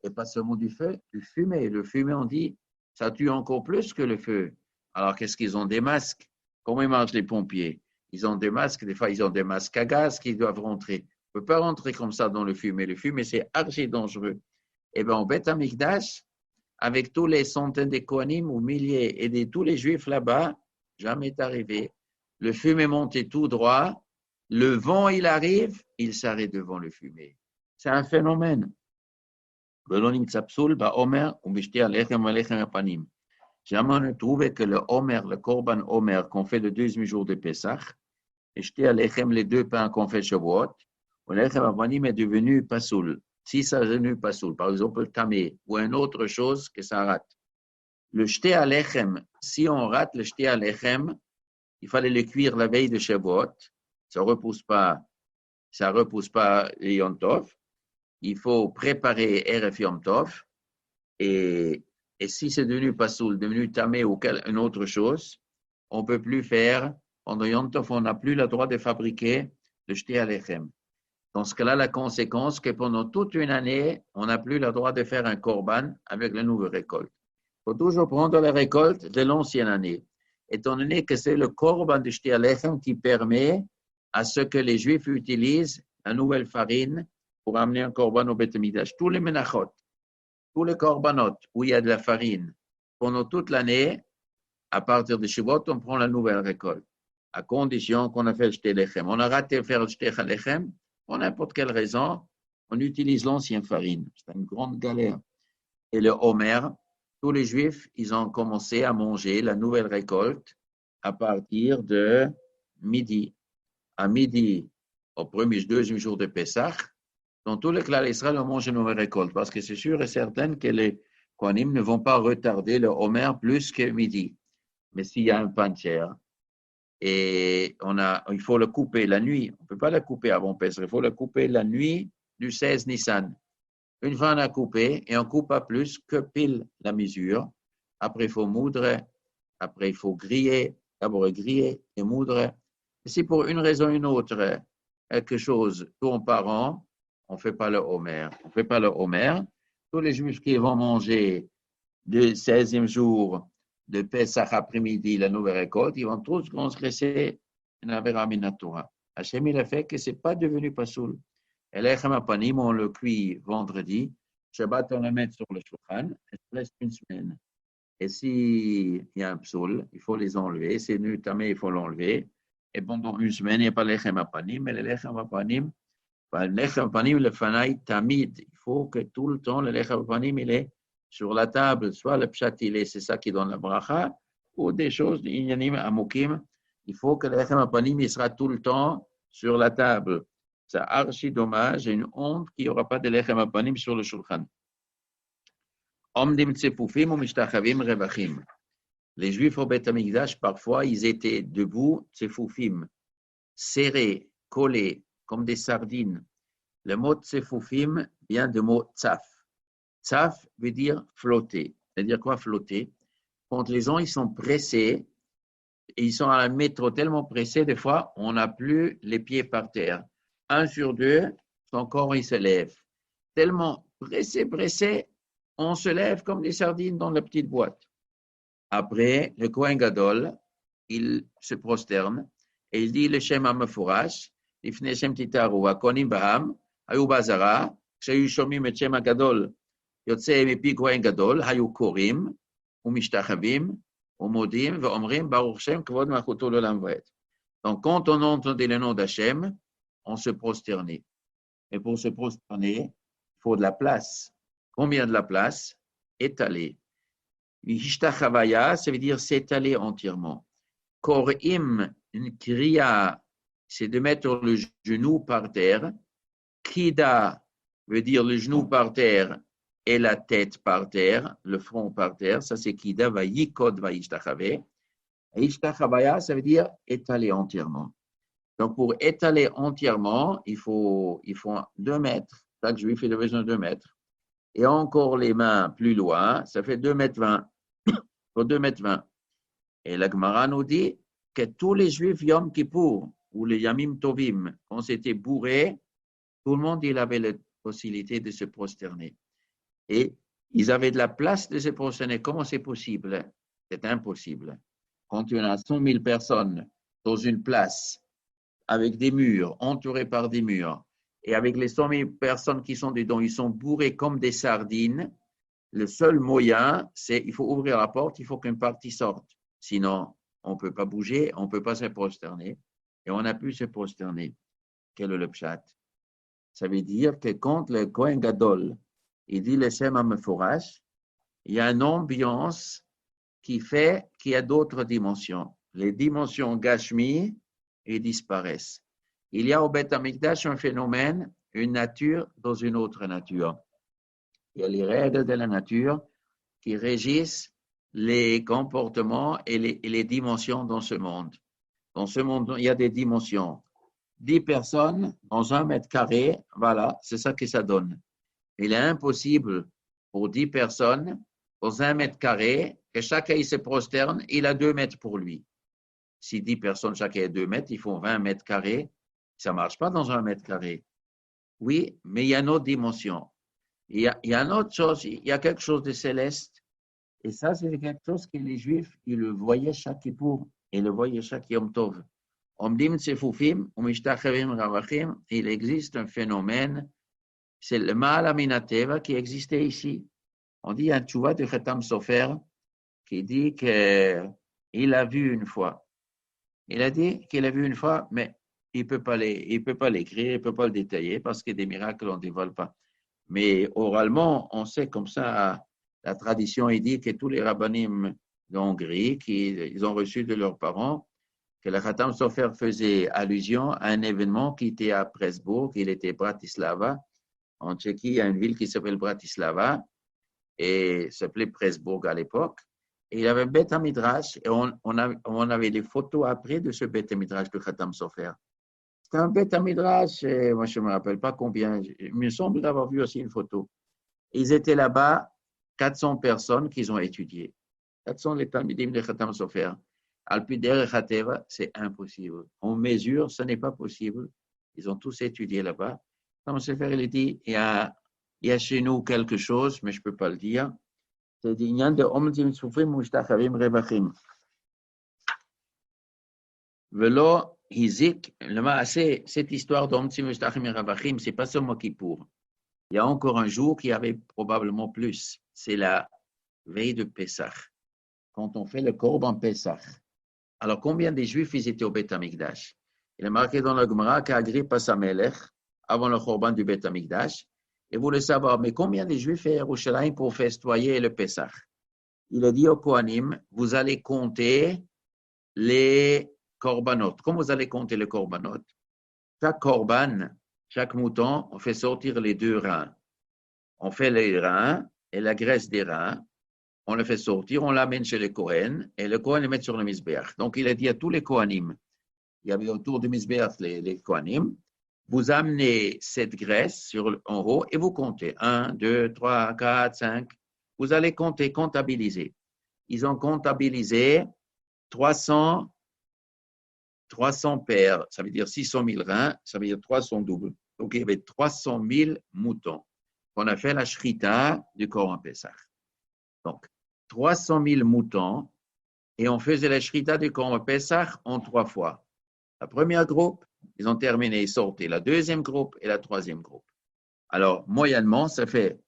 Et pas seulement du feu, du fumée. Le fumée, on dit, ça tue encore plus que le feu. Alors, qu'est-ce qu'ils ont? Des masques. Comment ils marchent les pompiers? Ils ont des masques. Des fois, ils ont des masques à gaz qu'ils doivent rentrer. On ne peut pas rentrer comme ça dans le fumée. Le fumée, c'est archi dangereux. Et bien, au Beth Amikdash, avec tous les centaines de Kohanim ou milliers et de tous les Juifs là-bas, jamais est arrivé. Le fumée montait tout droit. Le vent, il arrive, il s'arrête devant le fumée. C'est un phénomène. Jamais on a trouvé que le Omer, le Korban Omer qu'on fait le deuxième jour de Pessah, et jeter à l'Echem les 2 pains qu'on fait Shavuot, l'Echem Apanim est devenu Pasoul. Si ça est devenu Pasoul, par exemple le Tamé, ou une autre chose que ça rate. Le jeter à l'Echem, si on rate le jeter à l'Echem, il fallait le cuire la veille de Shavuot, ça ne repousse pas les Yom Tov. Il faut préparer Erev Yom Tov. Et si c'est devenu Pasoul, devenu Tamé ou une autre chose, on ne peut plus faire. Pendant Yom Tov, on n'a plus le droit de fabriquer le jeté à l'Echem. Dans ce cas-là, la conséquence, c'est que pendant toute une année, on n'a plus le droit de faire un korban avec la nouvelle récolte. Il faut toujours prendre la récolte de l'ancienne année. Étant donné que c'est le korban de jeté à l'Echem qui permet à ce que les Juifs utilisent la nouvelle farine pour amener un korban au Beth Amikdash. Tous les menachot, tous les korbanot où il y a de la farine, pendant toute l'année, à partir de Shavuot, on prend la nouvelle récolte, à condition qu'on a fait le jeté lechem. On a raté de faire le jeté lechem, pour n'importe quelle raison, on utilise l'ancienne farine. C'est une grande galère. Et le Homer, tous les Juifs, ils ont commencé à manger la nouvelle récolte à partir de midi. À midi, au deuxième jour de Pessah, dans tous les clans Israël, on mange une nouvelle récolte parce que c'est sûr et certain que les Kohanim ne vont pas retarder le Homer plus que midi. Mais s'il y a un pancher, Et il faut le couper la nuit. On ne peut pas le couper avant Pessah. Il faut le couper la nuit du 16 Nissan. Une fois on a coupé, et on ne coupe pas plus que pile la mesure. Après, il faut moudre. Après, il faut griller. D'abord, griller et moudre. Et si pour une raison ou une autre, quelque chose tourne par an, on ne fait pas le homer. On ne fait pas le homer. Tous les Juifs qui vont manger le 16e jour de Pessah après-midi, la nouvelle récolte, ils vont tous transgresser une Avera Minatora. Hachem, il a fait que ce n'est pas devenu pasoul. Et l'Echem Apanim, on le cuit vendredi. Shabbat, on le met sur le shulchan. Et ça reste une semaine. Et s'il y a un psoul, il faut les enlever. C'est nu tamé, il faut l'enlever. Et pendant une semaine, il n'y a pas l'Echem Apanim. Mais l'Echem Apanim, l'Echem Apanim, le fanaï tamid. Il faut que tout le temps, l'Echem Apanim, il est sur la table, soit le pshat, c'est ça qui donne la bracha, ou des choses, inyanim, amukim. Il faut que l'Echem Apanim, il sera tout le temps sur la table. C'est archi dommage et une honte qu'il n'y aura pas de l'Echem Apanim sur le shulchan. Omdim tsefufim ou mishtachavim revachim. Les Juifs au Beth Amikdash, parfois, ils étaient debout, tsefufim, serrés, collés, comme des sardines. Le mot tsefufim vient du mot tsaf. Tsaf veut dire flotter. C'est-à-dire quoi flotter? Quand les gens ils sont pressés, et ils sont à la métro tellement pressés, des fois, on n'a plus les pieds par terre. 1 sur 2, son corps il se lève. Tellement pressé, on se lève comme des sardines dans la petite boîte. Après, le Kohen Gadol, il se prosterne et il dit le Shem HaMeforash, Ifne Shem Titaru, Akonim Baham, Hayu Bazara, Shayu Shomim et Shem HaGadol, יוצא מפי כהן גדול, היו קוראים ומשתחווים ומודים ואומרים ברוך שם כבוד מלכותו לעולם ועד. Donc, quand on entendait le nom d'Hachem, on se prosternait. Et pour se prosterner, il faut de la place. Combien de la place? Étalée. Hishtachavaya, ça veut dire s'étaler entièrement. Korim, une kriya, c'est de mettre le genou par terre. Krida veut dire le genou par terre et la tête par terre, le front par terre, ça c'est Kida va yikod va ishtachave. Ishtachavaya, ça veut dire étaler entièrement. Donc pour étaler entièrement, il faut 2 mètres. Chaque juif il a besoin de 2 mètres. Et encore les mains plus loin, ça fait 2 mètres 20. Pour 2 mètres 20. Et la Gemara nous dit que tous les juifs Yom Kippour ou les Yamim Tovim, quand c'était bourré, tout le monde il avait la possibilité de se prosterner. Et ils avaient de la place de se prosterner. Comment c'est possible? C'est impossible. Quand il y a 100 000 personnes dans une place, avec des murs, entourés par des murs, et avec les 100 000 personnes qui sont dedans, ils sont bourrés comme des sardines, le seul moyen, c'est il faut ouvrir la porte, il faut qu'une partie sorte. Sinon, on ne peut pas bouger, on ne peut pas se prosterner. Et on a pu se prosterner. Quel est le pshat? Ça veut dire que quand le Kohen Gadol, il dit le Shem HaMeforash, il y a une ambiance qui fait qu'il y a d'autres dimensions. Les dimensions Gashmi, ils disparaissent. Il y a au Beth Amikdash un phénomène, une nature dans une autre nature. Il y a les règles de la nature qui régissent les comportements et les dimensions dans ce monde. Dans ce monde, il y a des dimensions. 10 personnes dans 1 mètre carré, voilà, c'est ça que ça donne. Il est impossible pour 10 personnes dans 1 mètre carré que chacun il se prosterne, il a 2 mètres pour lui. Si 10 personnes, chacun a 2 mètres, ils font 20 mètres carrés. Ça ne marche pas dans 1 mètre carré. Oui, mais il y a une autre dimension. Il y a une autre chose, il y a quelque chose de céleste. Et ça, c'est quelque chose que les Juifs, ils le voyaient chaque Kippour, ils le voyaient chaque Yom Tov. Omdim tsefufim, umishtachavim ravachim, il existe un phénomène, c'est le Ma'al Aminateva qui existait ici. On dit un tchouva de Khatam Sofer qui dit qu'il a vu une fois. Il a dit qu'il a vu une fois, mais il ne peut pas l'écrire, il ne peut pas le détailler parce que des miracles, on ne dévoile pas. Mais oralement, on sait comme ça, la tradition, il dit que tous les rabbanim d'Hongrie, ils ont reçu de leurs parents, que le Khatam Sofer faisait allusion à un événement qui était à Presbourg, il était Bratislava. En Tchéquie, il y a une ville qui s'appelle Bratislava et s'appelait Presbourg à l'époque. Et il y avait un Beth Midrash, et on avait des photos après de ce Beth Midrash de Khatam Sofer. C'était un Beth Midrash, moi je ne me rappelle pas combien, il me semble d'avoir vu aussi une photo. Ils étaient là-bas, 400 personnes qu'ils ont étudiées. 400 les Talmidim de Khatam Sofer. Al-Pider et Khateva, c'est impossible. On mesure, ce n'est pas possible. Ils ont tous étudié là-bas. Khatam Sofer, il dit, il y a chez nous quelque chose, mais je ne peux pas le dire. C'est l'ignan de Omdim Soufrim Mushtachavim Rebachim. Velo Hizik, cette histoire d'Omdim Mushtachim Rebachim, ce n'est pas seulement Kippour. Il y a encore un jour qui avait probablement plus. C'est la veille de Pessah, quand on fait le Korban Pessah. Alors, combien de Juifs ils étaient au Beth Amikdash? Il est marqué dans la Gemara qu'Agrippa Samelech, avant le Korban du Beth Amikdash, et voulait savoir, mais combien de Juifs à Yerushalayim pour festoyer le Pessah? Il a dit au Kohanim, vous allez compter les Korbanot. Comment vous allez compter les Korbanot? Chaque Korban, chaque mouton, on fait sortir les deux reins. On fait les reins et la graisse des reins. On le fait sortir, on l'amène chez les Kohen et le Kohen le met sur le Mizbeach. Donc, il a dit à tous les Kohanim, il y avait autour du Mizbeach les Kohanim, vous amenez cette graisse en haut et vous comptez. 1, 2, 3, 4, 5. Vous allez compter, comptabiliser. Ils ont comptabilisé 300 paires, ça veut dire 600 000 reins, ça veut dire 300 doubles. Donc, il y avait 300 000 moutons. On a fait la shrita du Korban Pessah. Donc, 300 000 moutons, et on faisait la shrita du Korban Pessah en 3 fois. La première groupe, ils ont terminé et sorti. La deuxième groupe et la troisième groupe. Alors, moyennement, ça fait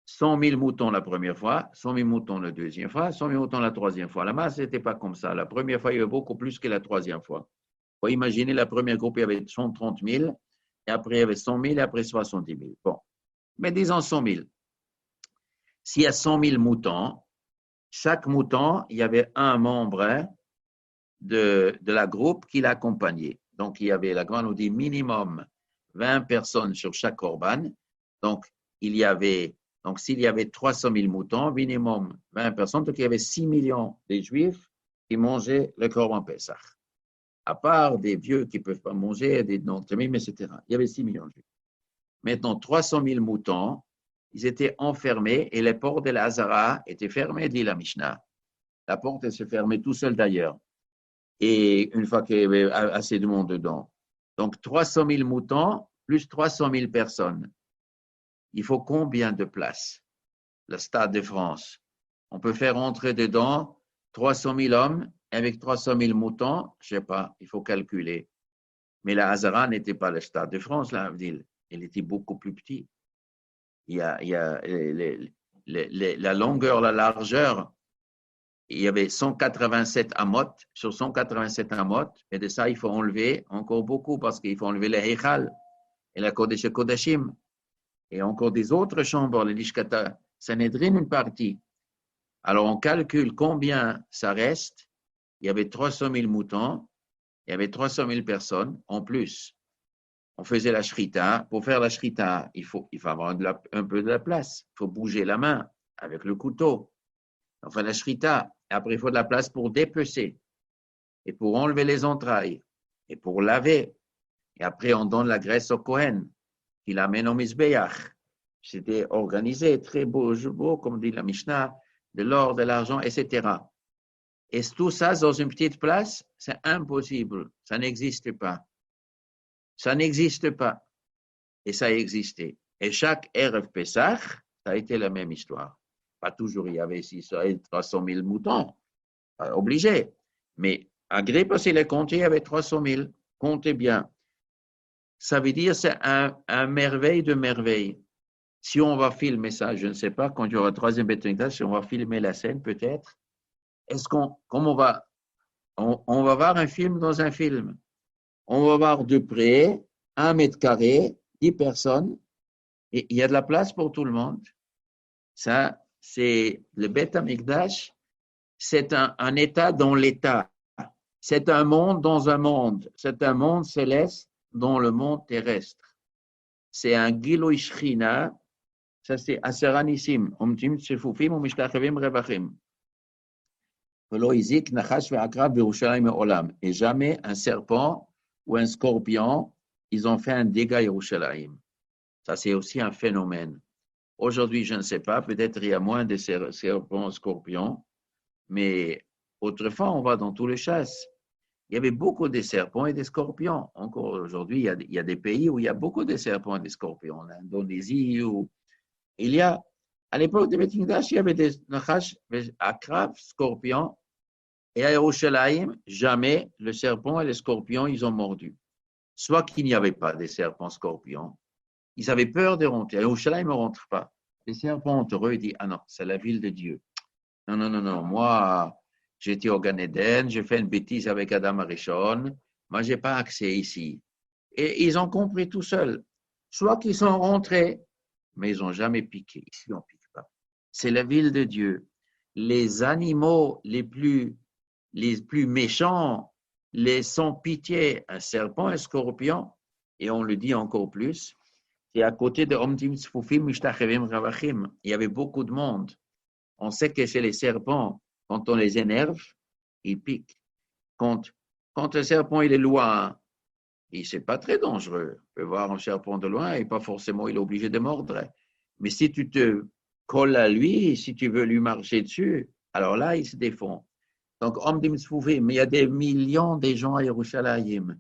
100 000 moutons la première fois, 100 000 moutons la deuxième fois, 100 000 moutons la troisième fois. La masse n'était pas comme ça. La première fois, il y avait beaucoup plus que la troisième fois. Il faut imaginer, la première groupe, il y avait 130 000, et après, il y avait 100 000, et après 70 000. Bon, mais disons 100 000. S'il y a 100 000 moutons, chaque mouton, il y avait un membre de la groupe qui l'accompagnait. Donc, il y avait, la Gemara nous dit, minimum 20 personnes sur chaque korban. Donc, s'il y avait 300 000 moutons, minimum 20 personnes, donc il y avait 6 millions de Juifs qui mangeaient le korban Pessah. À part des vieux qui ne peuvent pas manger, des non-témim, etc. Il y avait 6 millions de Juifs. Maintenant, 300 000 moutons, ils étaient enfermés et les portes de la Hazara étaient fermées, dit la Mishnah. La porte, elle se fermait tout seul d'ailleurs. Et une fois qu'il y avait assez de monde dedans. Donc, 300 000 moutons plus 300 000 personnes. Il faut combien de places? Le Stade de France. On peut faire entrer dedans 300 000 hommes avec 300 000 moutons. Je ne sais pas, il faut calculer. Mais la Hazara n'était pas le Stade de France, la ville. Elle était beaucoup plus petite. Il y a la longueur, la largeur. Il y avait 187 amot. Sur 187 amot, et de ça, il faut enlever encore beaucoup parce qu'il faut enlever les Heichal et la Kodesh Kodashim. Et encore des autres chambres, les Lishkata Sanhedrin, une partie. Alors, on calcule combien ça reste. Il y avait 300 000 moutons, il y avait 300 000 personnes en plus. On faisait la shrita. Pour faire la shrita, il faut avoir un peu de la place. Il faut bouger la main avec le couteau. On fait la shrita. Après, il faut de la place pour dépecer et pour enlever les entrailles et pour laver. Et après, on donne la graisse au Kohen. Il l'amène au Mizbeach. C'était organisé, très beau, comme dit la Mishnah, de l'or, de l'argent, etc. Et tout ça, dans une petite place, c'est impossible. Ça n'existe pas. Ça n'existe pas. Et ça a existé. Et chaque Erev Pessah, ça a été la même histoire. Pas toujours, il y avait 300 000 moutons. Pas obligé. Mais Agrippa, s'il est compté, il y avait 300 000. Comptez bien. Ça veut dire c'est un merveille de merveille. Si on va filmer ça, je ne sais pas, quand il y aura le troisième Beth Amikdash, si on va filmer la scène peut-être, on va voir un film dans un film. On va voir de près, 1 mètre carré, 10 personnes, et il y a de la place pour tout le monde. Ça, c'est le Beth Amikdash, c'est un état dans l'état. C'est un monde dans un monde. C'est un monde céleste dans le monde terrestre. C'est un Gilui Shechina. Ça, c'est Asera Nissim. Omtim Tsefufim Umishtachavim Revachim. Et jamais un serpent ou un scorpion, ils ont fait un dégât à Yerushalayim. Ça, c'est aussi un phénomène. Aujourd'hui, je ne sais pas, peut-être il y a moins de serpents, scorpions, mais autrefois, on va dans tous les chasses. Il y avait beaucoup de serpents et des scorpions. Encore aujourd'hui, il y a des pays où il y a beaucoup de serpents et des scorpions. En Indonésie, où il y a, à l'époque de Beth Mikdash, il y avait des nachash, akraf, scorpions, et à Yerushalayim, jamais le serpent et les scorpions, ils ont mordu. Soit qu'il n'y avait pas de serpents, scorpions, ils avaient peur de rentrer. À Yerushalayim, ils ne rentrent pas. Les serpents ont heureux, ils disent, ah non, c'est la ville de Dieu. Non, non, non, non, moi, j'étais au Gan Eden, j'ai fait une bêtise avec Adam Arishon, moi, je n'ai pas accès ici. Et ils ont compris tout seuls. Soit qu'ils sont rentrés, mais ils n'ont jamais piqué. Ici, on ne pique pas. C'est la ville de Dieu. Les animaux les plus méchants, les sans pitié, un serpent, un scorpion, et on le dit encore plus, c'est à côté de Omdim Tzfufim Mishtachevim Ravachim. Il y avait beaucoup de monde. On sait que chez les serpents, quand on les énerve, ils piquent. Quand un serpent il est loin, c'est pas très dangereux. On peut voir un serpent de loin et pas forcément il est obligé de mordre. Mais si tu te colles à lui, si tu veux lui marcher dessus, alors là, il se défend. Donc, Omdim Tzfufim, mais il y a des millions de gens à Yerushalayim.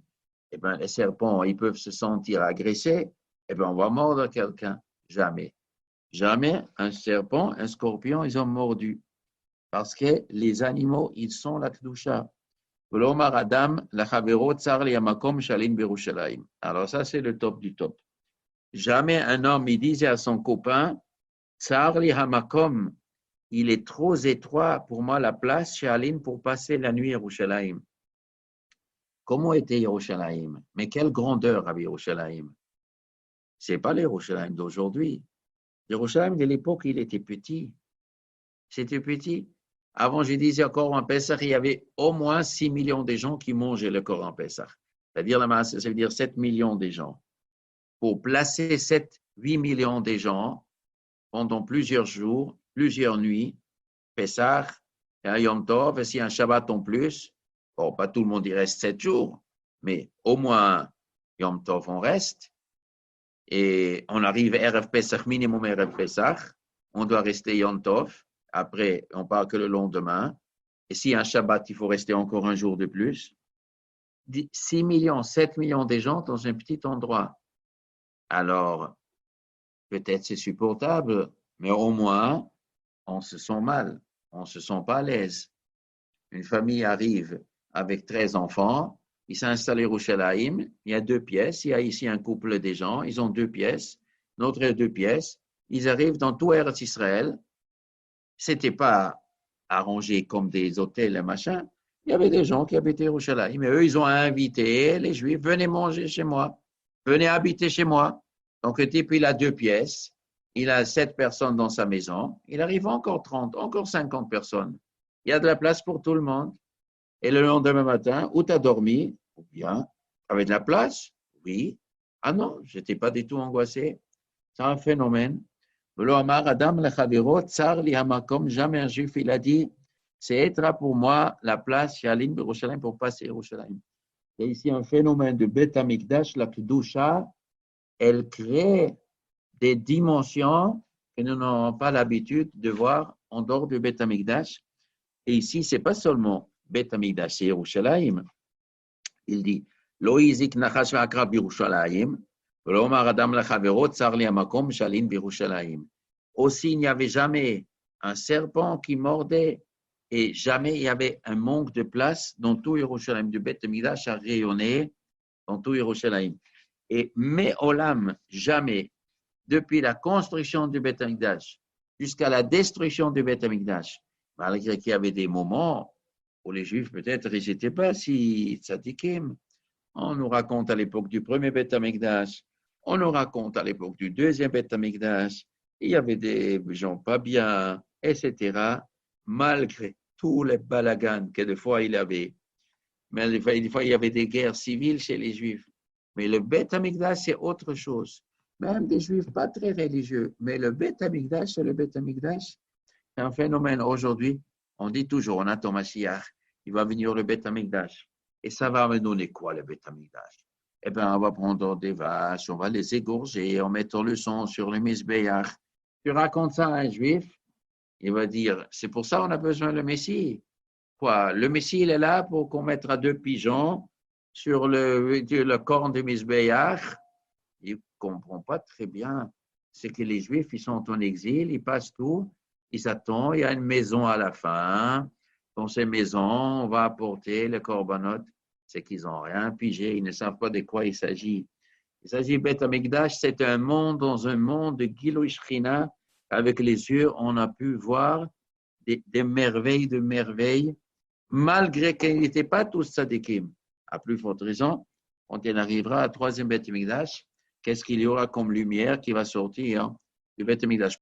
Eh bien, les serpents, ils peuvent se sentir agressés. Eh bien, on va mordre quelqu'un. Jamais. Jamais un serpent, un scorpion, ils ont mordu. Parce que les animaux, ils sont la Kedusha. Alors ça, c'est le top du top. Jamais un homme, il disait à son copain, Tsar li hamakom, il est trop étroit pour moi la place chez Aline pour passer la nuit à Yerushalayim. Comment était Yerushalayim? Mais quelle grandeur avait Yerushalayim? Ce n'est pas le Yerushalayim d'aujourd'hui. Yerushalayim de l'époque, il était petit. C'était petit. Avant, je disais encore en Pessah, il y avait au moins 6 millions de gens qui mangeaient le corps en Pessah. C'est-à-dire la masse, ça veut dire 7 millions de gens. Pour placer 7-8 millions de gens pendant plusieurs jours, plusieurs nuits, Pessah, un Yom Tov, et si un Shabbat en plus, bon, pas tout le monde y reste 7 jours, mais au moins Yom Tov on reste, et on arrive Erev Pessah, minimum Erev Pessah, on doit rester Yom Tov, après on part que le lendemain, et si un Shabbat, il faut rester encore un jour de plus. 6 millions, 7 millions de gens dans un petit endroit. Alors, peut-être c'est supportable, mais au moins, on se sent mal, on ne se sent pas à l'aise. Une famille arrive avec 13 enfants, ils s'installent à Yerushalayim, il y a 2 pièces, il y a ici un couple de gens, ils ont 2 pièces, notre 2 pièces, ils arrivent dans tout Eretz Israël, c'était pas arrangé comme des hôtels et machin, il y avait des gens qui habitaient Yerushalayim, mais eux, ils ont invité les Juifs, venez manger chez moi, venez habiter chez moi. Donc, le type, il a 2 pièces, il a 7 personnes dans sa maison, il arrive encore 30, encore 50 personnes. Il y a de la place pour tout le monde. Et le lendemain matin, où tu as dormi? Ou bien, tu avais de la place? Oui. Ah non, je n'étais pas du tout angoissé. C'est un phénomène. Jamais un juif, il a dit, c'est être pour moi la place chez Aline Yerushalayim pour passer Yerushalayim. Il y a ici un phénomène de Beth Amikdash, la Kedusha, elle crée des dimensions que nous n'avons pas l'habitude de voir en dehors du Beth Amikdash. Et ici, ce n'est pas seulement Beth Amikdash, c'est Yerushalayim. Il dit, Lo yizik nachash ve'akrab Yerushalayim, v'lo omar adam lechavero tsar li hamakom shalin b'Yerushalayim. Aussi, il n'y avait jamais un serpent qui mordait et jamais il y avait un manque de place dans tout Yerushalayim. Du Beth Amikdash a rayonné dans tout Yerushalayim. Et Me'olam, jamais, depuis la construction du Beth Amikdash jusqu'à la destruction du Beth Amikdash, malgré qu'il y avait des moments où les Juifs, peut-être, ils n'étaient pas si tzadikim. On nous raconte à l'époque du premier Beth Amikdash, on nous raconte à l'époque du deuxième Beth Amikdash, il y avait des gens pas bien, etc., malgré tous les balagans que des fois il y avait. Mais des fois, il y avait des guerres civiles chez les Juifs. Mais le Beth Amikdash, c'est autre chose. Même des Juifs pas très religieux. Mais le Beth Amikdash, c'est le Beth Amikdash. C'est un phénomène aujourd'hui. On dit toujours, on attend Mashiach, il va venir le Beth Amikdash. Et ça va me donner quoi, le Beth Amikdash? Eh bien, on va prendre des vaches, on va les égorger en mettant le sang sur le Mizbeach. Tu racontes ça à un juif, il va dire, c'est pour ça qu'on a besoin du Messie. Quoi? Le Messie, il est là pour qu'on mettra 2 pigeons sur le corps du Mizbeach. Il ne comprend pas très bien. C'est que les Juifs, ils sont en exil, ils passent tout, ils attendent, il y a une maison à la fin. Dans ces maisons, on va apporter les corbanotes. C'est qu'ils n'ont rien pigé, ils ne savent pas de quoi il s'agit. Il s'agit de Beth Amikdash, c'est un monde dans un monde de Gilui Shechina. Avec les yeux, on a pu voir des merveilles de merveilles, malgré qu'ils n'étaient pas tous tzadikim. À plus forte raison, quand il arrivera à 3e Beth Amikdash, qu'est-ce qu'il y aura comme lumière qui va sortir du Beth Amikdash?